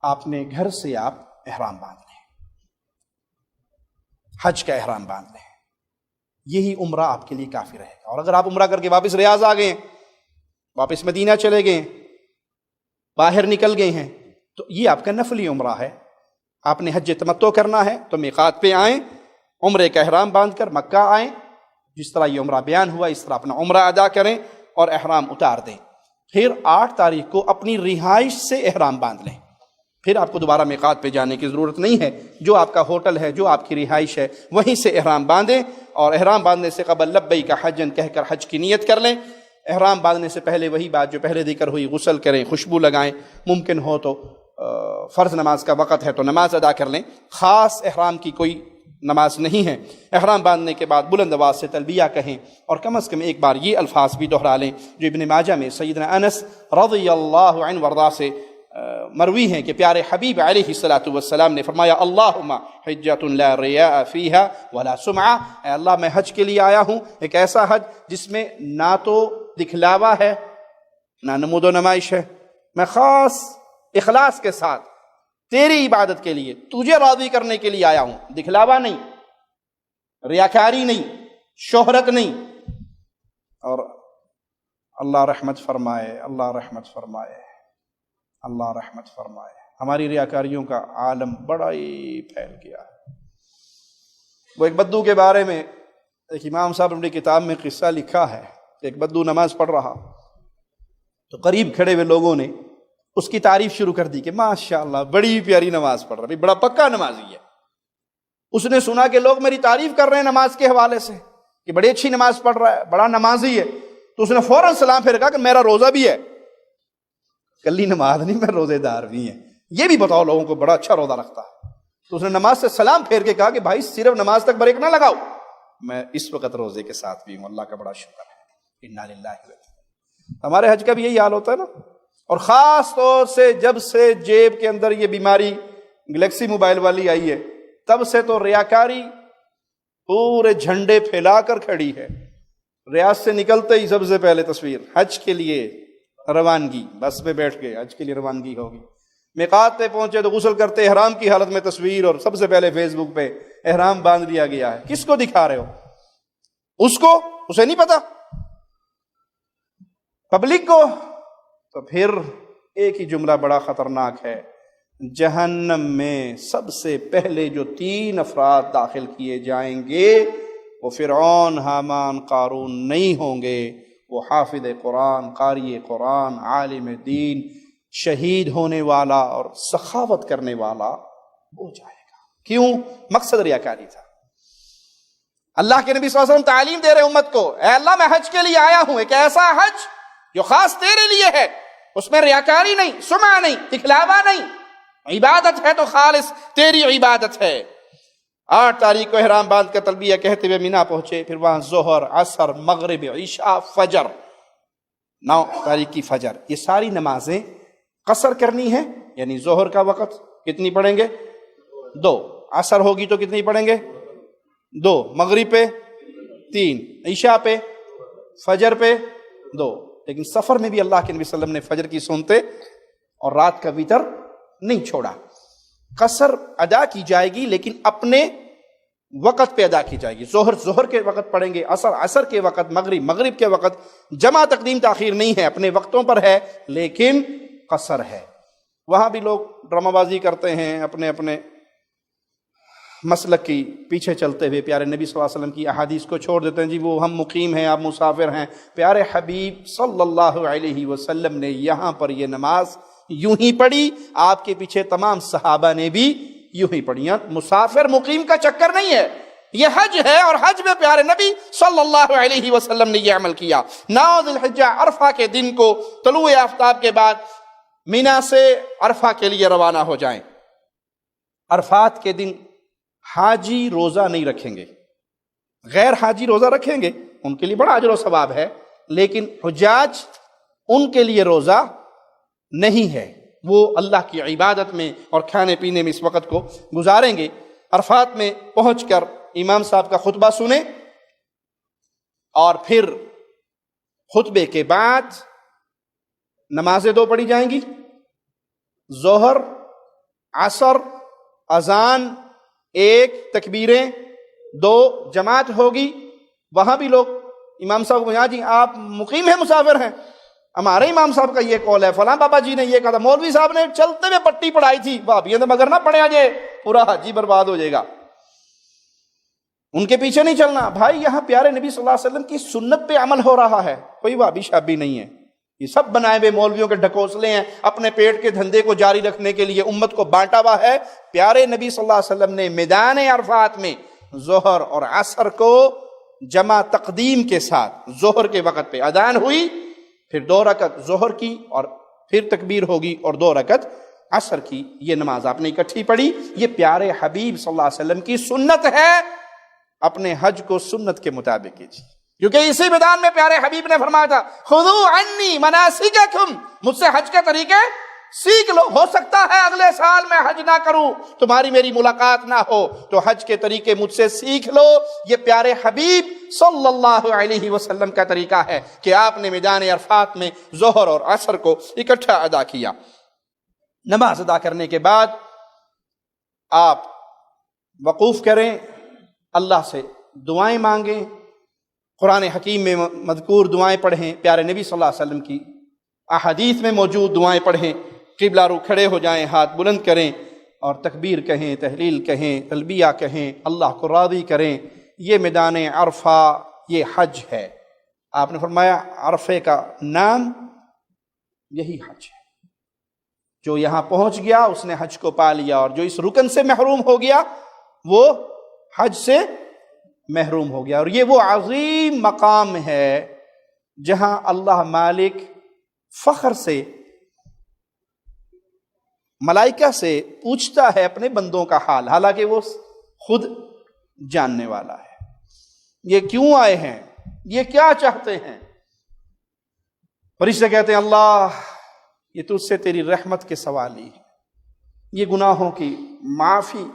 آپ نے گھر سے آپ احرام باندھ لیں، حج کا احرام باندھ لیں، یہی عمرہ آپ کے لیے کافی رہے گا۔ اور اگر آپ عمرہ کر کے واپس ریاض آ گئے، واپس مدینہ چلے گئے، باہر نکل گئے ہیں، تو یہ آپ کا نفلی عمرہ ہے۔ آپ نے حج تمتع کرنا ہے تو میقات پہ آئیں، عمرے کا احرام باندھ کر مکہ آئیں، جس طرح یہ عمرہ بیان ہوا اس طرح اپنا عمرہ ادا کریں اور احرام اتار دیں. پھر 8 تاریخ کو اپنی رہائش سے احرام باندھ لیں. پھر آپ کو دوبارہ میقات پہ جانے کی ضرورت نہیں ہے. جو آپ کا ہوٹل ہے، جو آپ کی رہائش ہے، وہیں سے احرام باندھیں، اور احرام باندھنے سے قبل لبیک حجن کہہ کر حج کی نیت کر لیں. احرام باندھنے سے پہلے وہی بات جو پہلے ذکر ہوئی، غسل کریں، خوشبو لگائیں، ممکن ہو تو فرض نماز کا وقت ہے تو نماز ادا کر لیں. خاص احرام کی کوئی نماز نہیں ہے. احرام باندھنے کے بعد بلند آواز سے تلبیہ کہیں، اور کم از کم ایک بار یہ الفاظ بھی دہرا لیں جو ابن ماجہ میں سیدنا انس رضی اللہ عنہ وارضاہ سے مروی ہیں کہ پیارے حبیب علیہ الصلوۃ والسلام نے فرمایا اللہم حجۃ لا ریاء فیہا ولا سمعہ، اے اللہ میں حج کے لیے آیا ہوں، ایک ایسا حج جس میں نہ تو دکھلاوا ہے نہ نمود و نمائش ہے. میں خاص اخلاص کے ساتھ تیری عبادت کے لیے، تجھے راضی کرنے کے لیے آیا ہوں، دکھلاوا نہیں، ریاکاری نہیں، شہرت نہیں. اور اللہ رحمت فرمائے، اللہ رحمت فرمائے، اللہ رحمت فرمائے. ہماری ریاکاریوں کا عالم بڑا ہی پھیل گیا ہے. وہ ایک بدو کے بارے میں ایک امام صاحب نے اپنی کتاب میں قصہ لکھا ہے. ایک بدو نماز پڑھ رہا تو قریب کھڑے ہوئے لوگوں نے اس کی تعریف شروع کر دی کہ ماشاءاللہ بڑی پیاری نماز پڑھ رہا ہے، بڑا پکا نمازی ہے. اس نے سنا کہ لوگ میری تعریف کر رہے ہیں نماز کے حوالے سے کہ بڑی اچھی نماز پڑھ رہا ہے، بڑا نمازی ہے. تو اس نے فوراً سلام پھیر کہا کہ میرا روزہ بھی ہے. کلی نماز نہیں، میں روزے دار بھی ہیں، یہ بھی بتاؤ لوگوں کو بڑا اچھا روزہ رکھتا ہے. تو اس نے نماز سے سلام پھیر کے کہا کہ بھائی صرف نماز تک بریک نہ لگاؤ، میں اس وقت روزے کے ساتھ بھی ہوں. اللہ کا بڑا شکر ہے. انا للہ و انا الیہ. ہمارے حج کا بھی یہی حال ہوتا ہے نا. اور خاص طور سے جب سے جیب کے اندر یہ بیماری گلیکسی موبائل والی آئی ہے، تب سے تو ریاکاری پورے جھنڈے پھیلا کر کھڑی ہے. ریاض سے نکلتے ہی سب سے پہلے تصویر حج کے لیے روانگی، بس پہ بیٹھ کے حج کے لیے روانگی ہوگی. میقات پہ پہنچے تو غسل کرتے احرام کی حالت میں تصویر، اور سب سے پہلے فیس بک پہ احرام باندھ لیا گیا ہے. کس کو دکھا رہے ہو؟ اس کو، اسے نہیں پتا، پبلک کو. تو پھر ایک ہی جملہ بڑا خطرناک ہے، جہنم میں سب سے پہلے جو 3 افراد داخل کیے جائیں گے وہ فرعون، حامان، قارون نہیں ہوں گے، وہ حافظ قرآن، قاری قرآن، عالم دین، شہید ہونے والا اور سخاوت کرنے والا ہو جائے گا. کیوں؟ مقصد ریاکاری تھا. اللہ کے نبی صلی اللہ علیہ وسلم تعلیم دے رہے امت کو، اے اللہ میں حج کے لیے آیا ہوں، ایک ایسا حج جو خاص تیرے لیے ہے، اس میں ریاکاری نہیں، سمعہ نہیں، دکھلاوا نہیں، عبادت ہے تو خالص تیری عبادت ہے. 8 تاریخ کو احرام باندھ کر تلبیہ کہتے ہوئے مینا پہنچے. پھر وہاں ظہر، عصر، مغرب، عشاء، فجر، 9 تاریخ کی فجر، یہ ساری نمازیں قصر کرنی ہے. یعنی ظہر کا وقت کتنی پڑھیں گے؟ 2. عصر ہوگی تو کتنی پڑھیں گے؟ 2. مغرب پہ 3. عشاء پہ، فجر پہ 2. لیکن سفر میں بھی اللہ کے نبی صلی اللہ علیہ وسلم نے فجر کی سنتے اور رات کا وتر نہیں چھوڑا. قصر ادا کی جائے گی لیکن اپنے وقت پہ ادا کی جائے گی. ظہر کے وقت پڑھیں گے، عصر کے وقت، مغرب کے وقت. جمع تقدیم تاخیر نہیں ہے، اپنے وقتوں پر ہے لیکن قصر ہے. وہاں بھی لوگ ڈرامہ بازی کرتے ہیں، اپنے اپنے مسلک کی پیچھے چلتے ہوئے پیارے نبی صلی اللہ علیہ وسلم کی احادیث کو چھوڑ دیتے ہیں. جی وہ ہم مقیم ہیں، آپ مسافر ہیں. پیارے حبیب صلی اللہ علیہ وسلم نے یہاں پر یہ نماز یوں ہی پڑھی، آپ کے پیچھے تمام صحابہ نے بھی یوں ہی پڑھی. مسافر مقیم کا چکر نہیں ہے، یہ حج ہے، اور حج میں پیارے نبی صلی اللہ علیہ وسلم نے یہ عمل کیا. 9 ذی الحجہ عرفہ کے دن کو طلوع آفتاب کے بعد مینا سے عرفہ کے لیے روانہ ہو جائیں. عرفات کے دن حاجی روزہ نہیں رکھیں گے، غیر حاجی روزہ رکھیں گے، ان کے لیے بڑا اجر و ثواب ہے، لیکن حجاج ان کے لیے روزہ نہیں ہے. وہ اللہ کی عبادت میں اور کھانے پینے میں اس وقت کو گزاریں گے. عرفات میں پہنچ کر امام صاحب کا خطبہ سنیں، اور پھر خطبے کے بعد نمازیں 2 پڑھی جائیں گی، ظہر، عصر، اذان 1، تکبیریں 2، جماعت ہوگی. وہاں بھی لوگ امام صاحب کو، جی آپ مقیم ہیں، مسافر ہیں، ہمارے امام صاحب کا یہ قول ہے، فلاں بابا جی نے یہ کہا تھا، مولوی صاحب نے چلتے ہوئے پٹی پڑھائی تھی، بھابیاں تو مگر نہ پڑھے آجے، پورا حج ہی برباد ہو جائے گا. ان کے پیچھے نہیں چلنا. بھائی یہاں پیارے نبی صلی اللہ علیہ وسلم کی سنت پہ عمل ہو رہا ہے, کوئی وابی شابی نہیں ہے. یہ سب بنائے ہوئے مولویوں کے ڈھکوسلے ہیں, اپنے پیٹ کے دھندے کو جاری رکھنے کے لیے امت کو بانٹا ہوا ہے. پیارے نبی صلی اللہ علیہ وسلم نے میدان عرفات میں ظہر اور عصر کو جمع تقدیم کے ساتھ ظہر کے وقت پہ اذان ہوئی, پھر 2 رکعت ظہر کی اور پھر تکبیر ہوگی اور 2 رکعت عصر کی, یہ نماز آپ نے اکٹھی پڑھی. یہ پیارے حبیب صلی اللہ علیہ وسلم کی سنت ہے. اپنے حج کو سنت کے مطابق کیجیے, کیونکہ اسی میدان میں پیارے حبیب نے فرمایا تھا خذوا عنی مناسککم, مجھ سے حج کے طریقے سیکھ لو. ہو سکتا ہے اگلے سال میں حج نہ کروں, تمہاری میری ملاقات نہ ہو, تو حج کے طریقے مجھ سے سیکھ لو. یہ پیارے حبیب صلی اللہ علیہ وسلم کا طریقہ ہے کہ آپ نے میدان عرفات میں ظہر اور عصر کو اکٹھا ادا کیا. نماز ادا کرنے کے بعد آپ وقوف کریں, اللہ سے دعائیں مانگیں, قرآن حکیم میں مذکور دعائیں پڑھیں, پیارے نبی صلی اللہ علیہ وسلم کی احادیث میں موجود دعائیں پڑھیں, قبلہ رو کھڑے ہو جائیں, ہاتھ بلند کریں اور تکبیر کہیں, تحلیل کہیں, تلبیہ کہیں, اللہ کو راضی کریں. یہ میدان عرفہ, یہ حج ہے. آپ نے فرمایا عرفے کا نام یہی حج ہے. جو یہاں پہنچ گیا اس نے حج کو پا لیا, اور جو اس رکن سے محروم ہو گیا وہ حج سے محروم ہو گیا. اور یہ وہ عظیم مقام ہے جہاں اللہ مالک فخر سے ملائکہ سے پوچھتا ہے اپنے بندوں کا حال, حالانکہ وہ خود جاننے والا ہے. یہ کیوں آئے ہیں, یہ کیا چاہتے ہیں؟ فرشتے کہتے ہیں اللہ یہ تجھ سے تیری رحمت کے سوال ہی ہے, یہ گناہوں کی معافی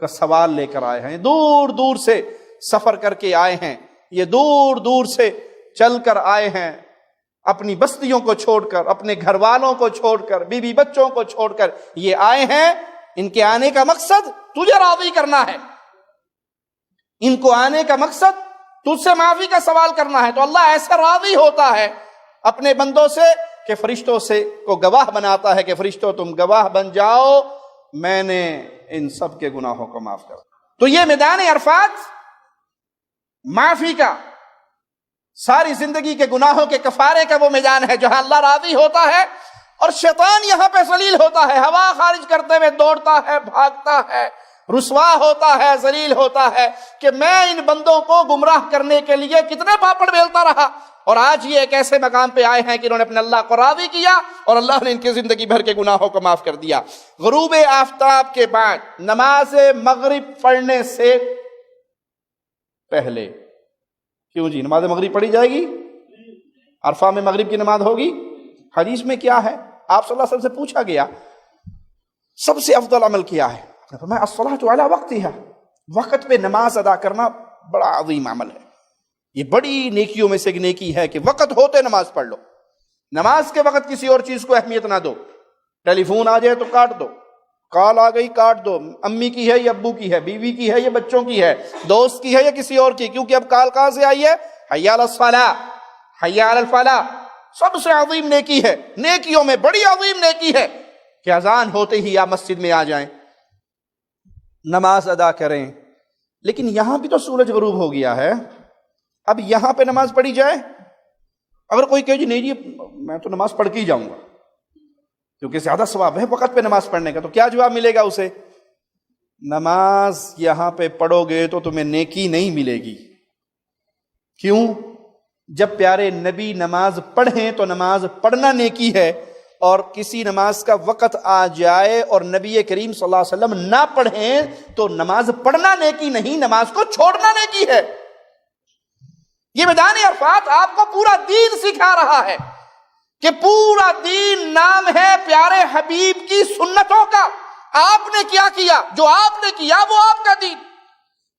کا سوال لے کر آئے ہیں, دور دور سے سفر کر کے آئے ہیں, یہ دور دور سے چل کر آئے ہیں, اپنی بستیوں کو چھوڑ کر, اپنے گھر والوں کو چھوڑ کر, بیوی بچوں کو چھوڑ کر یہ آئے ہیں. ان کے آنے کا مقصد تجھے راضی کرنا ہے, ان کو آنے کا مقصد تجھ سے معافی کا سوال کرنا ہے. تو اللہ ایسے راضی ہوتا ہے اپنے بندوں سے کہ فرشتوں سے کو گواہ بناتا ہے کہ فرشتوں تم گواہ بن جاؤ, میں نے ان سب کے گناہوں کو معاف کر. تو یہ میدان عرفات معافی کا, ساری زندگی کے گناہوں کے کفارے کا وہ میدان ہے جہاں اللہ راضی ہوتا ہے اور شیطان یہاں پہ ذلیل ہوتا ہے, ہوا خارج کرتے ہوئے دوڑتا ہے, بھاگتا ہے, رسوا ہوتا ہے, ذلیل ہوتا ہے کہ میں ان بندوں کو گمراہ کرنے کے لیے کتنے پاپڑ بیلتا رہا, اور آج یہ ایک ایسے مقام پہ آئے ہیں کہ انہوں نے اپنے اللہ کو راضی کیا اور اللہ نے ان کی زندگی بھر کے گناہوں کو معاف کر دیا. غروب آفتاب کے بعد نماز مغرب پڑھنے سے پہلے, کیوں جی نماز مغرب پڑھی جائے گی؟ عرفہ میں مغرب کی نماز ہوگی. حدیث میں کیا ہے؟ آپ صلی اللہ علیہ وسلم سے پوچھا گیا سب سے افضل عمل کیا ہے؟ فرمایا الصلاۃ علی وقتها, وقت پہ نماز ادا کرنا بڑا عظیم عمل ہے. یہ بڑی نیکیوں میں سے ایک نیکی ہے کہ وقت ہوتے نماز پڑھ لو. نماز کے وقت کسی اور چیز کو اہمیت نہ دو. ٹیلی فون آ جائے تو کاٹ دو, کال آ گئی کاٹ دو, امی کی ہے یا ابو کی ہے, بیوی کی ہے یا بچوں کی ہے, دوست کی ہے یا کسی اور کی, کیونکہ اب کال کہاں سے آئی ہے؟ حی علی الصلاۃ, حی علی الفلاح. سب سے عظیم نیکی ہے, نیکیوں میں بڑی عظیم نیکی ہے کہ اذان ہوتے ہی آپ مسجد میں آ جائیں, نماز ادا کریں. لیکن یہاں بھی تو سورج غروب ہو گیا ہے, اب یہاں پہ نماز پڑھی جائے؟ اگر کوئی کہے جی نہیں جی میں تو نماز پڑھ کے ہی جاؤں گا کیونکہ زیادہ ثواب ہے وقت پہ نماز پڑھنے کا, تو کیا جواب ملے گا اسے؟ نماز یہاں پہ پڑھو گے تو تمہیں نیکی نہیں ملے گی. کیوں؟ جب پیارے نبی نماز پڑھیں تو نماز پڑھنا نیکی ہے, اور کسی نماز کا وقت آ جائے اور نبی کریم صلی اللہ علیہ وسلم نہ پڑھیں تو نماز پڑھنا نیکی نہیں, نماز کو چھوڑنا نیکی ہے. یہ میدان عرفات آپ کو پورا دین سکھا رہا ہے کہ پورا دین نام ہے پیارے حبیب کی سنتوں کا. آپ نے کیا کیا, جو آپ نے کیا وہ آپ کا دین.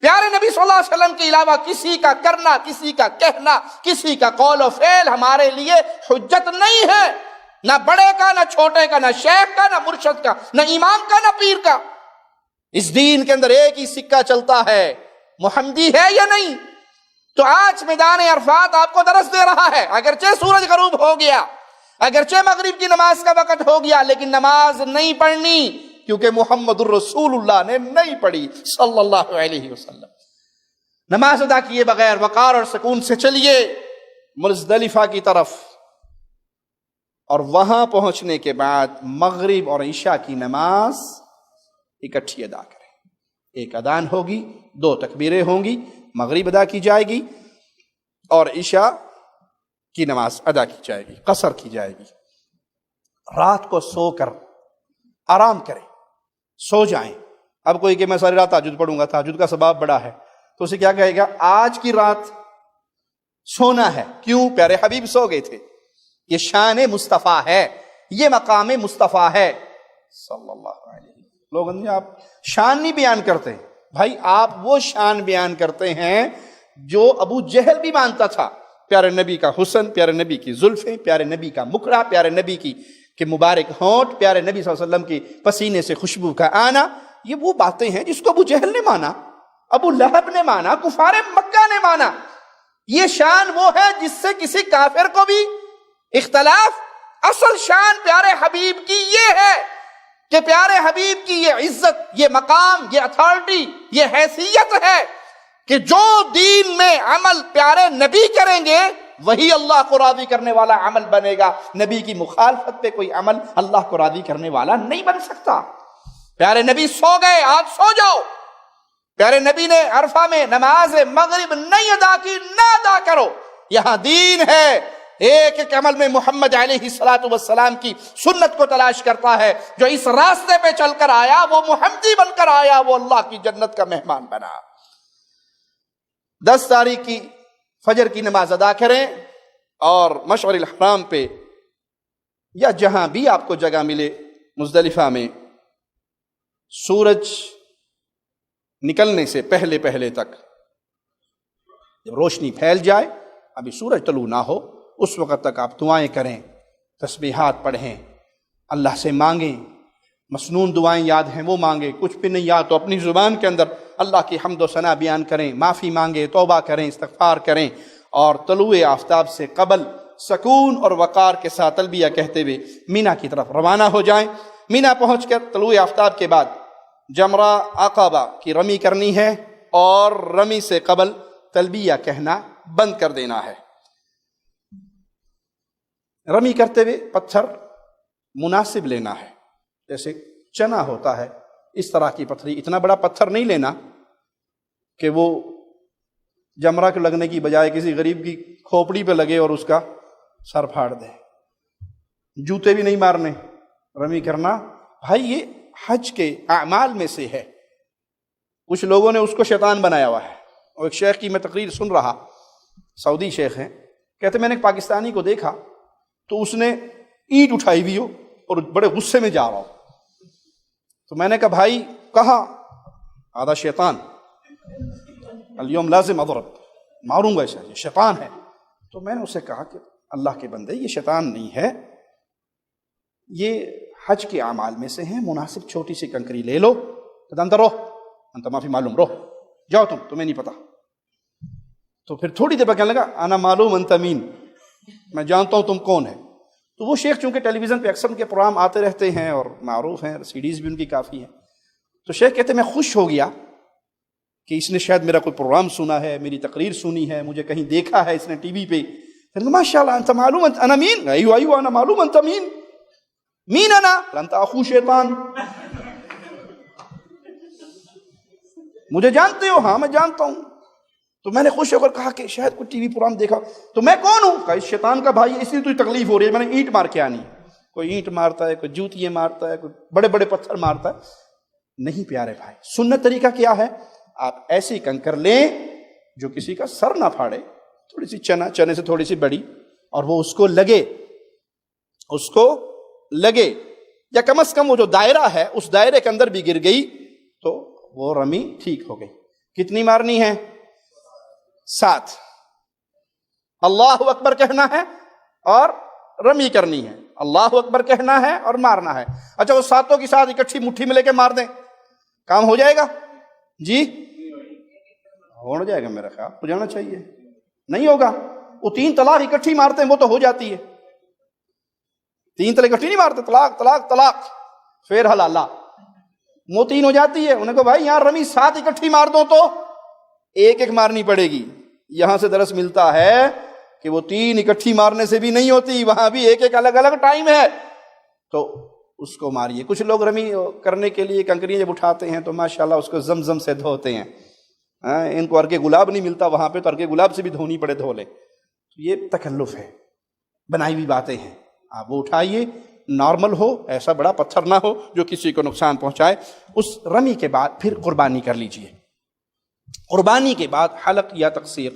پیارے نبی صلی اللہ علیہ وسلم کے علاوہ کسی کا کرنا, کسی کا کہنا, کسی کا قول و فعل ہمارے لیے حجت نہیں ہے, نہ بڑے کا, نہ چھوٹے کا, نہ شیخ کا, نہ مرشد کا, نہ امام کا, نہ پیر کا. اس دین کے اندر ایک ہی سکہ چلتا ہے, محمدی ہے یا نہیں. تو آج میدان عرفات آپ کو درس دے رہا ہے, اگرچہ سورج غروب ہو گیا, اگرچہ مغرب کی نماز کا وقت ہو گیا, لیکن نماز نہیں پڑھنی کیونکہ محمد الرسول اللہ نے نہیں پڑھی صلی اللہ علیہ وسلم. نماز ادا کیے بغیر وقار اور سکون سے چلیے مزدلفہ کی طرف، اور وہاں پہنچنے کے بعد مغرب اور عشاء کی نماز اکٹھی ادا کریں۔ ایک اذان ہوگی، 2 تکبیریں ہوں گی، مغرب ادا کی جائے گی اور عشاء کی نماز ادا کی جائے گی، قصر کی جائے گی۔ رات کو سو کر آرام کریں، سو جائیں۔ اب کوئی کہ میں ساری رات تہجد پڑھوں گا، تہجد کا ثواب بڑا ہے، تو اسے کیا کہے گا؟ آج کی رات سونا ہے۔ کیوں؟ پیارے حبیب سو گئے تھے۔ یہ شان مصطفیٰ ہے، یہ مقام مصطفیٰ ہے صلی اللہ علیہ وسلم۔ لوگ آپ شان نہیں بیان کرتے بھائی، آپ وہ شان بیان کرتے ہیں جو ابو جہل بھی مانتا تھا۔ پیارے نبی کا حسن، پیارے نبی کی زلفیں، پیارے نبی کا مکھڑا، پیارے نبی کی مبارک ہونٹ، پیارے نبی صلی اللہ علیہ وسلم کی پسینے سے خوشبو کا آنا، یہ وہ باتیں ہیں جس کو ابو جہل نے مانا، ابو لہب نے مانا، کفار مکہ نے مانا۔ یہ شان وہ ہے جس سے کسی کافر کو بھی اختلاف۔ اصل شان پیارے حبیب کی یہ ہے کہ پیارے حبیب کی یہ عزت، یہ مقام، یہ اتھارٹی، یہ حیثیت ہے کہ جو دین میں عمل پیارے نبی کریں گے وہی اللہ کو راضی کرنے والا عمل بنے گا۔ نبی کی مخالفت پہ کوئی عمل اللہ کو راضی کرنے والا نہیں بن سکتا۔ پیارے نبی سو گئے، آج سو جاؤ۔ پیارے نبی نے عرفہ میں نماز مغرب نہیں ادا کی، نہ ادا کرو۔ یہاں دین ہے، ایک ایک عمل میں محمد علیہ السلام کی سنت کو تلاش کرتا ہے۔ جو اس راستے پہ چل کر آیا وہ محمدی بن کر آیا، وہ اللہ کی جنت کا مہمان بنا۔ 10 تاریخ کی فجر کی نماز ادا کریں اور مشعر الحرام پہ یا جہاں بھی آپ کو جگہ ملے مزدلفہ میں سورج نکلنے سے پہلے پہلے تک، جب روشنی پھیل جائے، ابھی سورج طلوع نہ ہو، اس وقت تک آپ دعائیں کریں، تسبیحات پڑھیں، اللہ سے مانگیں، مسنون دعائیں یاد ہیں وہ مانگیں، کچھ بھی نہیں یاد تو اپنی زبان کے اندر اللہ کی حمد و ثنا بیان کریں، معافی مانگیں، توبہ کریں، استغفار کریں، اور طلوع آفتاب سے قبل سکون اور وقار کے ساتھ تلبیہ کہتے ہوئے مینا کی طرف روانہ ہو جائیں۔ مینا پہنچ کر طلوع آفتاب کے بعد جمرہ عقبہ کی رمی کرنی ہے اور رمی سے قبل تلبیہ کہنا بند کر دینا ہے۔ رمی کرتے ہوئے پتھر مناسب لینا ہے، جیسے چنا ہوتا ہے اس طرح کی پتھری، اتنا بڑا پتھر نہیں لینا کہ وہ جمرہ کو لگنے کی بجائے کسی غریب کی کھوپڑی پہ لگے اور اس کا سر پھاڑ دے۔ جوتے بھی نہیں مارنے، رمی کرنا بھائی یہ حج کے اعمال میں سے ہے۔ کچھ لوگوں نے اس کو شیطان بنایا ہوا ہے۔ اور ایک شیخ کی میں تقریر سن رہا، سعودی شیخ ہیں، کہتے میں نے ایک پاکستانی کو دیکھا تو اس نے اینٹ اٹھائی ہوئی ہو اور بڑے غصے میں جا رہا ہو، تو میں نے کہا بھائی کہاں؟ آدھا شیطان، اليوم لازم اضرب، ماروں گا اسے، یہ شیطان ہے۔ تو میں نے اسے کہا کہ اللہ کے بندے یہ شیطان نہیں ہے، یہ حج کے اعمال میں سے ہیں، مناسب چھوٹی سی کنکری لے لو، تو اندر رہو، انت معافی معلوم، رہو جاؤ، تمہیں نہیں پتا۔ تو پھر تھوڑی دیر بعد کہنے لگا انا معلوم انت مین، میں جانتا ہوں تم کون ہے۔ تو وہ شیخ چونکہ ٹیلی ویژن پہ اکثر ان کے پروگرام آتے رہتے ہیں اور معروف ہیں، سیڈیز بھی ان کی کافی ہیں، تو شیخ کہتے میں خوش ہو گیا کہ اس نے شاید میرا کوئی پروگرام سنا ہے، میری تقریر سنی ہے، مجھے کہیں دیکھا ہے اس نے ٹی وی پہ۔ ماشاء اللہ انت معلوم انت انا مین، ایوہ انا معلوم انت مین، مین انا انت اخو شیطان، مجھے جانتے ہو؟ ہاں میں جانتا ہوں۔ تو میں نے خوش ہو کر کہا کہ شاید کوئی ٹی وی پروگرام دیکھا، تو میں کون ہوں؟ کہا اس شیطان کا بھائی ہے، اس لیے تجھے تکلیف ہو رہی ہے، میں نے اینٹ مار کے آنی۔ کوئی اینٹ مارتا ہے، کوئی جوتیاں مارتا ہے، کوئی بڑے بڑے پتھر مارتا ہے، نہیں پیارے بھائی۔ سنت طریقہ کیا ہے؟ آپ ایسی کنکر لیں جو کسی کا سر نہ پھاڑے، تھوڑی سی چنے سے تھوڑی سی بڑی، اور وہ اس کو لگے، یا کم از کم وہ جو دائرہ ہے اس دائرے کے اندر بھی گر گئی تو وہ رمی ٹھیک ہو گئی۔ کتنی مارنی ہے؟ 7۔ اللہ اکبر کہنا ہے اور رمی کرنی ہے، اللہ اکبر کہنا ہے اور مارنا ہے۔ اچھا وہ 7 کی ساتھ اکٹھی مٹھی میں لے کے مار دیں، کام ہو جائے گا؟ جی ہو جائے گا، میرا خیال ہو جانا چاہیے۔ نہیں ہوگا، وہ 3 طلاق اکٹھی مارتے ہیں وہ تو ہو جاتی ہے، 3 طلاق اکٹھی نہیں مارتے، طلاق طلاق طلاق پھر حلالہ، وہ 3 ہو جاتی ہے۔ انہیں کہا بھائی یہاں رمی 7 اکٹھی مار دو تو ایک ایک مارنی پڑے گی. یہاں سے درس ملتا ہے کہ وہ 3 اکٹھی مارنے سے بھی نہیں ہوتی, وہاں بھی ایک ایک الگ الگ ٹائم ہے, تو اس کو ماریے. کچھ لوگ رمی کرنے کے لیے کنکریاں جب اٹھاتے ہیں تو ماشاءاللہ اس کو زمزم سے دھوتے ہیں. ان کو ارک گلاب نہیں ملتا وہاں پہ, تو ارک گلاب سے بھی دھونی پڑے دھو لے. یہ تکلف ہے, بنائی ہوئی باتیں ہیں. آپ وہ اٹھائیے, نارمل ہو, ایسا بڑا پتھر نہ ہو جو کسی کو نقصان پہنچائے. اس رمی کے بعد پھر قربانی کر لیجئے. قربانی کے بعد حلق یا تقصیر,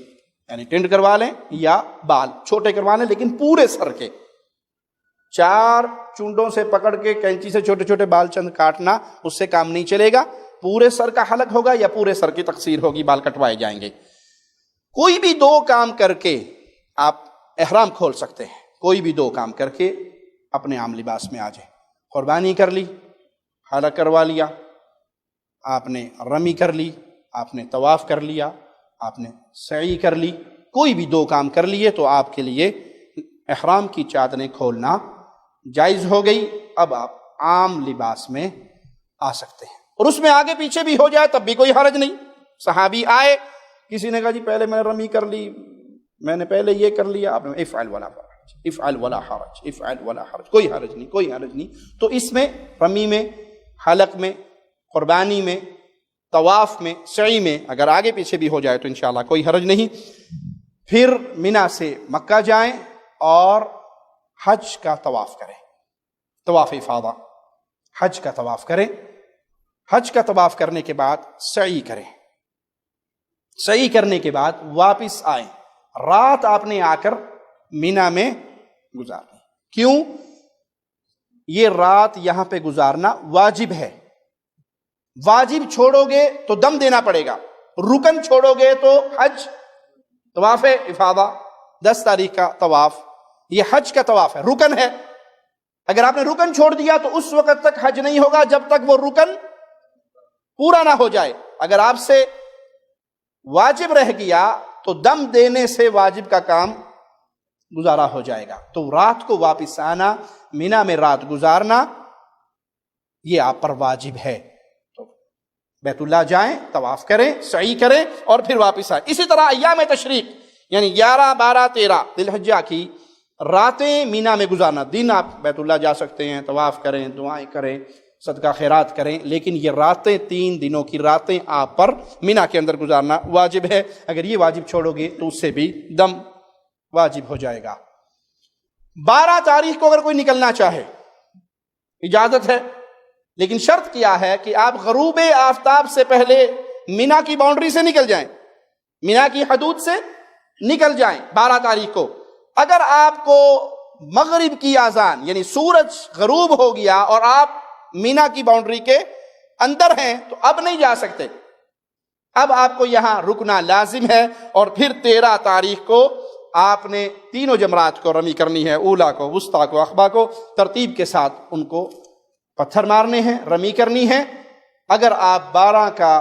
یعنی ٹینڈ کروا لیں یا بال چھوٹے کروا لیں, لیکن پورے سر کے. 4 چونڈوں سے پکڑ کے کینچی سے چھوٹے چھوٹے بال چند کاٹنا, اس سے کام نہیں چلے گا. پورے سر کا حلق ہوگا یا پورے سر کی تقصیر ہوگی, بال کٹوائے جائیں گے. کوئی بھی 2 کام کر کے آپ احرام کھول سکتے ہیں. کوئی بھی 2 کام کر کے اپنے عام لباس میں آ جائیں. قربانی کر لی, حلق کروا لیا, آپ نے رمی کر لی, آپ نے طواف کر لیا, آپ نے سعی کر لی. کوئی بھی 2 کام کر لیے تو آپ کے لیے احرام کی چادریں کھولنا جائز ہو گئی. اب آپ عام لباس میں آ سکتے ہیں, اور اس میں آگے پیچھے بھی ہو جائے تب بھی کوئی حرج نہیں. صحابی آئے, کسی نے کہا جی پہلے میں نے رمی کر لی, میں نے پہلے یہ کر لیا, آپ نے افعل ولا حرج, افعل ولا حرج, افعل ولا حرج, کوئی حرج نہیں, کوئی حرج نہیں. تو اس میں رمی میں, حلق میں, قربانی میں, طواف میں, سعی میں اگر آگے پیچھے بھی ہو جائے تو انشاءاللہ کوئی حرج نہیں. پھر مینا سے مکہ جائیں اور حج کا طواف کریں, طواف افاضہ, حج کا طواف کریں. حج کا طواف کرنے کے بعد سعی کریں. سعی کرنے کے بعد واپس آئیں. رات آپ نے آ کر مینا میں گزارنی. کیوں؟ یہ رات یہاں پہ گزارنا واجب ہے. واجب چھوڑو گے تو دم دینا پڑے گا, رکن چھوڑو گے تو حج, طواف افاضہ 10 تاریخ کا طواف, یہ حج کا طواف ہے, رکن ہے. اگر آپ نے رکن چھوڑ دیا تو اس وقت تک حج نہیں ہوگا جب تک وہ رکن پورا نہ ہو جائے. اگر آپ سے واجب رہ گیا تو دم دینے سے واجب کا کام گزارا ہو جائے گا. تو رات کو واپس آنا, مینا میں رات گزارنا, یہ آپ پر واجب ہے. تو بیت اللہ جائیں, طواف کریں, سعی کریں اور پھر واپس آئیں. اسی طرح ایام تشریق یعنی 11, 12, 13 ذی الحجہ کی راتیں مینا میں گزارنا. دن آپ بیت اللہ جا سکتے ہیں, طواف کریں, دعائیں کریں, صدقہ خیرات کریں, لیکن یہ راتیں 3 دنوں کی راتیں آپ پر مینا کے اندر گزارنا واجب ہے. اگر یہ واجب چھوڑو گے تو اس سے بھی دم واجب ہو جائے گا. 12 تاریخ کو اگر کوئی نکلنا چاہے اجازت ہے, لیکن شرط کیا ہے کہ آپ غروب آفتاب سے پہلے مینا کی باؤنڈری سے نکل جائیں, مینا کی حدود سے نکل جائیں 12 تاریخ کو. اگر آپ کو مغرب کی اذان یعنی سورج غروب ہو گیا اور آپ مینا کی باؤنڈری کے اندر ہیں تو اب نہیں جا سکتے, اب آپ کو یہاں رکنا لازم ہے. اور پھر 13 تاریخ کو آپ نے تینوں جمرات کو رمی کرنی ہے, اولا کو, وسطیٰ کو, اخبا کو, ترتیب کے ساتھ ان کو پتھر مارنے ہیں, رمی کرنی ہے. اگر آپ 12 کا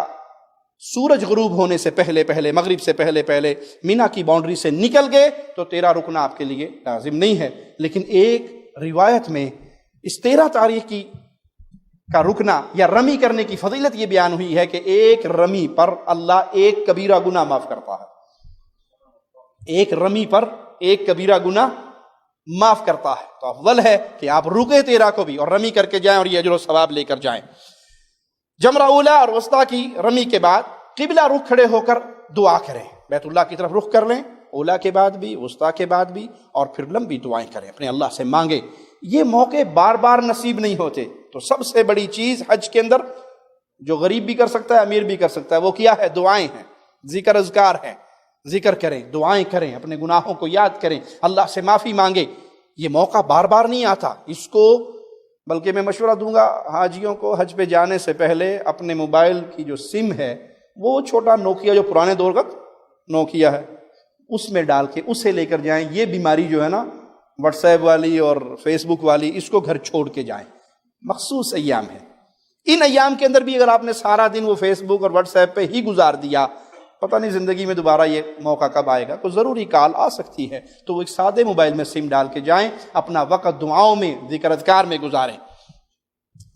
سورج غروب ہونے سے پہلے پہلے, مغرب سے پہلے پہلے مینا کی باؤنڈری سے نکل گئے تو 13 رکنا آپ کے لیے لازم نہیں ہے. لیکن ایک روایت میں اس 13 تاریخ کی کا رکنا یا رمی کرنے کی فضیلت یہ بیان ہوئی ہے کہ ایک رمی پر اللہ ایک کبیرہ گناہ معاف کرتا ہے. ایک رمی پر ایک کبیرہ گناہ معاف کرتا ہے. تو افضل ہے کہ آپ رکے 13 کو بھی اور رمی کر کے جائیں اور یہ اجر و ثواب لے کر جائیں. جمرہ اولا اور وسطیٰ کی رمی کے بعد قبلہ رخ کھڑے ہو کر دعا کریں, بیت اللہ کی طرف رخ کر لیں, اولا کے بعد بھی, وسطیٰ کے بعد بھی, اور پھر لمبی دعائیں کریں, اپنے اللہ سے مانگیں. یہ موقع بار بار نصیب نہیں ہوتے. تو سب سے بڑی چیز حج کے اندر جو غریب بھی کر سکتا ہے, امیر بھی کر سکتا ہے, وہ کیا ہے؟ دعائیں ہیں, ذکر اذکار ہیں. ذکر کریں, دعائیں کریں, اپنے گناہوں کو یاد کریں, اللہ سے معافی مانگیں. یہ موقع بار بار نہیں آتا. اس کو بلکہ میں مشورہ دوں گا حاجیوں کو حج پہ جانے سے پہلے اپنے موبائل کی جو سم ہے, وہ چھوٹا نوکیا جو پرانے دور کا نوکیا ہے, اس میں ڈال کے اسے لے کر جائیں. یہ بیماری جو ہے نا واٹس ایپ والی اور فیس بک والی, اس کو گھر چھوڑ کے جائیں. مخصوص ایام ہے, ان ایام کے اندر بھی اگر آپ نے سارا دن وہ فیس بک اور واٹس ایپ پہ ہی گزار دیا, پتہ نہیں زندگی میں دوبارہ یہ موقع کب آئے گا. کوئی ضروری کال آ سکتی ہے تو وہ ایک سادے موبائل میں سم ڈال کے جائیں, اپنا وقت دعاؤں میں, ذکر اذکار میں گزاریں.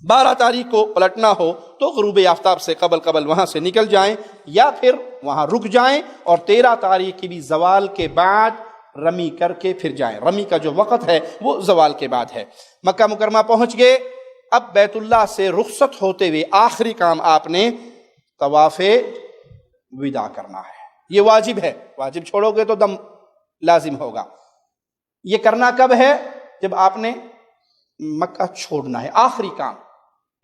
12 تاریخ کو پلٹنا ہو تو غروب آفتاب سے قبل وہاں سے نکل جائیں یا پھر وہاں رک جائیں اور 13 تاریخ کی بھی زوال کے بعد رمی کر کے پھر جائیں. رمی کا جو وقت ہے وہ زوال کے بعد ہے. مکہ مکرمہ پہنچ گئے. اب بیت اللہ سے رخصت ہوتے ہوئے آخری کام آپ نے طواف وداع کرنا ہے. یہ واجب ہے، واجب چھوڑو گے تو دم لازم ہوگا. یہ کرنا کب ہے؟ جب آپ نے مکہ چھوڑنا ہے، آخری کام.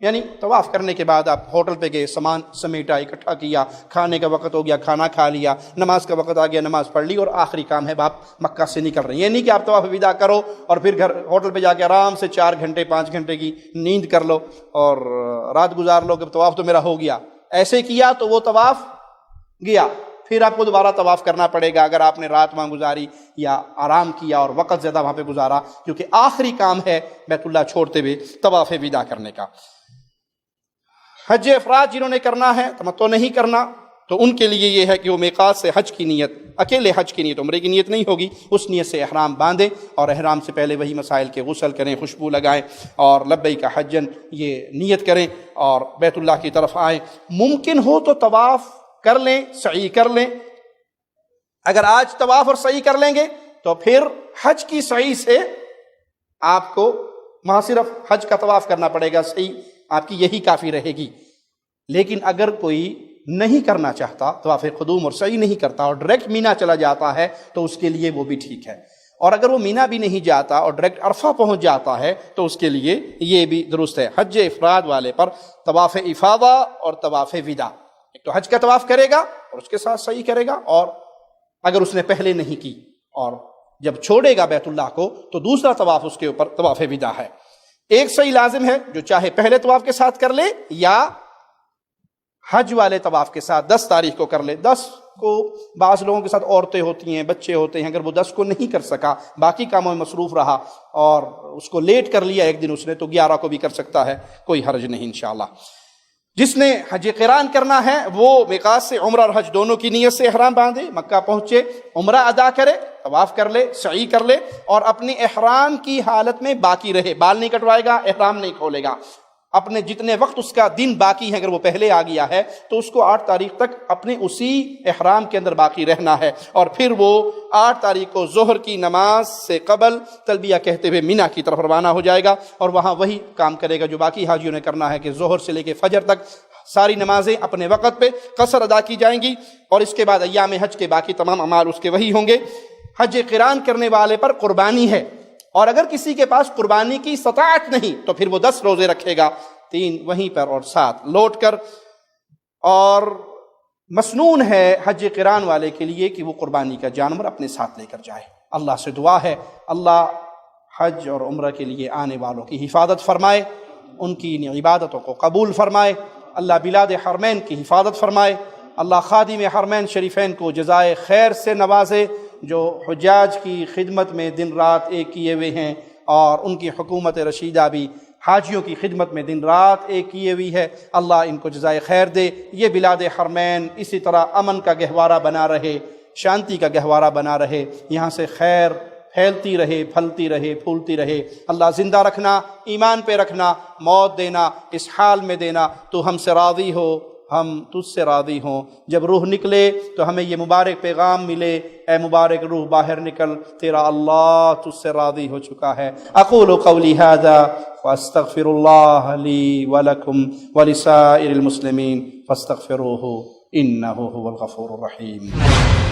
یعنی طواف کرنے کے بعد آپ ہوٹل پہ گئے، سامان سمیٹا، اکٹھا کیا، کھانے کا وقت ہو گیا، کھانا کھا لیا، نماز کا وقت آ گیا، نماز پڑھ لی، اور آخری کام ہے آپ مکہ سے نکل رہے ہیں. یہ نہیں کہ آپ طواف وداع کرو اور پھر گھر ہوٹل پہ جا کے آرام سے 4 گھنٹے 5 گھنٹے کی نیند کر لو اور رات گزار لو کہ طواف تو میرا ہو گیا. ایسے کیا تو وہ طواف گیا، پھر آپ کو دوبارہ طواف کرنا پڑے گا اگر آپ نے رات وہاں گزاری یا آرام کیا اور وقت زیادہ وہاں پہ گزارا، کیونکہ آخری کام ہے بیت اللہ چھوڑتے ہوئے طواف وداع کرنے کا. حج افراد جنہوں نے کرنا ہے، تمتع نہیں کرنا، تو ان کے لیے یہ ہے کہ وہ میقات سے حج کی نیت، اکیلے حج کی نیت، عمرے کی نیت نہیں ہوگی، اس نیت سے احرام باندھیں اور احرام سے پہلے وہی مسائل کے غسل کریں، خوشبو لگائیں اور لبیک حجن یہ نیت کریں اور بیت اللہ کی طرف آئیں. ممکن ہو تو طواف کر لیں، سعی کر لیں. اگر آج طواف اور سعی کر لیں گے تو پھر حج کی سعی سے آپ کو وہاں صرف حج کا طواف کرنا پڑے گا، سعی آپ کی یہی کافی رہے گی. لیکن اگر کوئی نہیں کرنا چاہتا، طواف قدوم اور سعی نہیں کرتا اور ڈائریکٹ مینا چلا جاتا ہے تو اس کے لیے وہ بھی ٹھیک ہے. اور اگر وہ مینا بھی نہیں جاتا اور ڈائریکٹ عرفہ پہنچ جاتا ہے تو اس کے لیے یہ بھی درست ہے. حج افراد والے پر طواف افاضہ اور طواف وداع، ایک تو حج کا طواف کرے گا اور اس کے ساتھ سعی کرے گا، اور اگر اس نے پہلے نہیں کی اور جب چھوڑے گا بیت اللہ کو تو دوسرا طواف اس کے اوپر طواف وداع ہے. ایک سعی لازم ہے، جو چاہے پہلے طواف کے ساتھ کر لے یا حج والے طواف کے ساتھ 10 تاریخ کو کر لے. 10 کو بعض لوگوں کے ساتھ عورتیں ہوتی ہیں، بچے ہوتے ہیں، اگر وہ 10 کو نہیں کر سکا، باقی کاموں میں مصروف رہا اور اس کو لیٹ کر لیا ایک دن اس نے، تو 11 کو بھی کر سکتا ہے، کوئی حرج نہیں انشاءاللہ. جس نے حج قران کرنا ہے وہ میقات سے عمرہ اور حج دونوں کی نیت سے احرام باندھے، مکہ پہنچے، عمرہ ادا کرے، طواف کر لے، سعی کر لے اور اپنے احرام کی حالت میں باقی رہے. بال نہیں کٹوائے گا، احرام نہیں کھولے گا. اپنے جتنے وقت اس کا دن باقی ہے، اگر وہ پہلے آ گیا ہے تو اس کو 8 تاریخ تک اپنے اسی احرام کے اندر باقی رہنا ہے، اور پھر وہ 8 تاریخ کو ظہر کی نماز سے قبل تلبیہ کہتے ہوئے مینا کی طرف روانہ ہو جائے گا اور وہاں وہی کام کرے گا جو باقی حاجیوں نے کرنا ہے کہ ظہر سے لے کے فجر تک ساری نمازیں اپنے وقت پہ قصر ادا کی جائیں گی، اور اس کے بعد ایام حج کے باقی تمام اعمال اس کے وہی ہوں گے. حج قران کرنے والے پر قربانی ہے، اور اگر کسی کے پاس قربانی کی استطاعت نہیں تو پھر وہ 10 روزے رکھے گا، 3 وہیں پر اور 7 لوٹ کر. اور مسنون ہے حج قران والے کے لیے کہ وہ قربانی کا جانور اپنے ساتھ لے کر جائے. اللہ سے دعا ہے اللہ حج اور عمرہ کے لیے آنے والوں کی حفاظت فرمائے، ان کی ان عبادتوں کو قبول فرمائے. اللہ بلاد حرمین کی حفاظت فرمائے. اللہ خادم حرمین شریفین کو جزائے خیر سے نوازے، جو حجاج کی خدمت میں دن رات ایک کیے ہوئے ہیں، اور ان کی حکومت رشیدہ بھی حاجیوں کی خدمت میں دن رات ایک کیے ہوئی ہے. اللہ ان کو جزائے خیر دے. یہ بلاد حرمین اسی طرح امن کا گہوارہ بنا رہے، شانتی کا گہوارہ بنا رہے، یہاں سے خیر پھیلتی رہے، پھلتی رہے، پھولتی رہے. اللہ زندہ رکھنا، ایمان پہ رکھنا، موت دینا، اس حال میں دینا تو ہم سے راضی ہو، ہم تجھ سے راضی ہوں. جب روح نکلے تو ہمیں یہ مبارک پیغام ملے، اے مبارک روح باہر نکل، تیرا اللہ تجھ سے راضی ہو چکا ہے. اقول قولی ھذا واستغفر اللہ لی ولکم ولسائر المسلمین فاستغفروہ انہ هو الغفور الرحیم.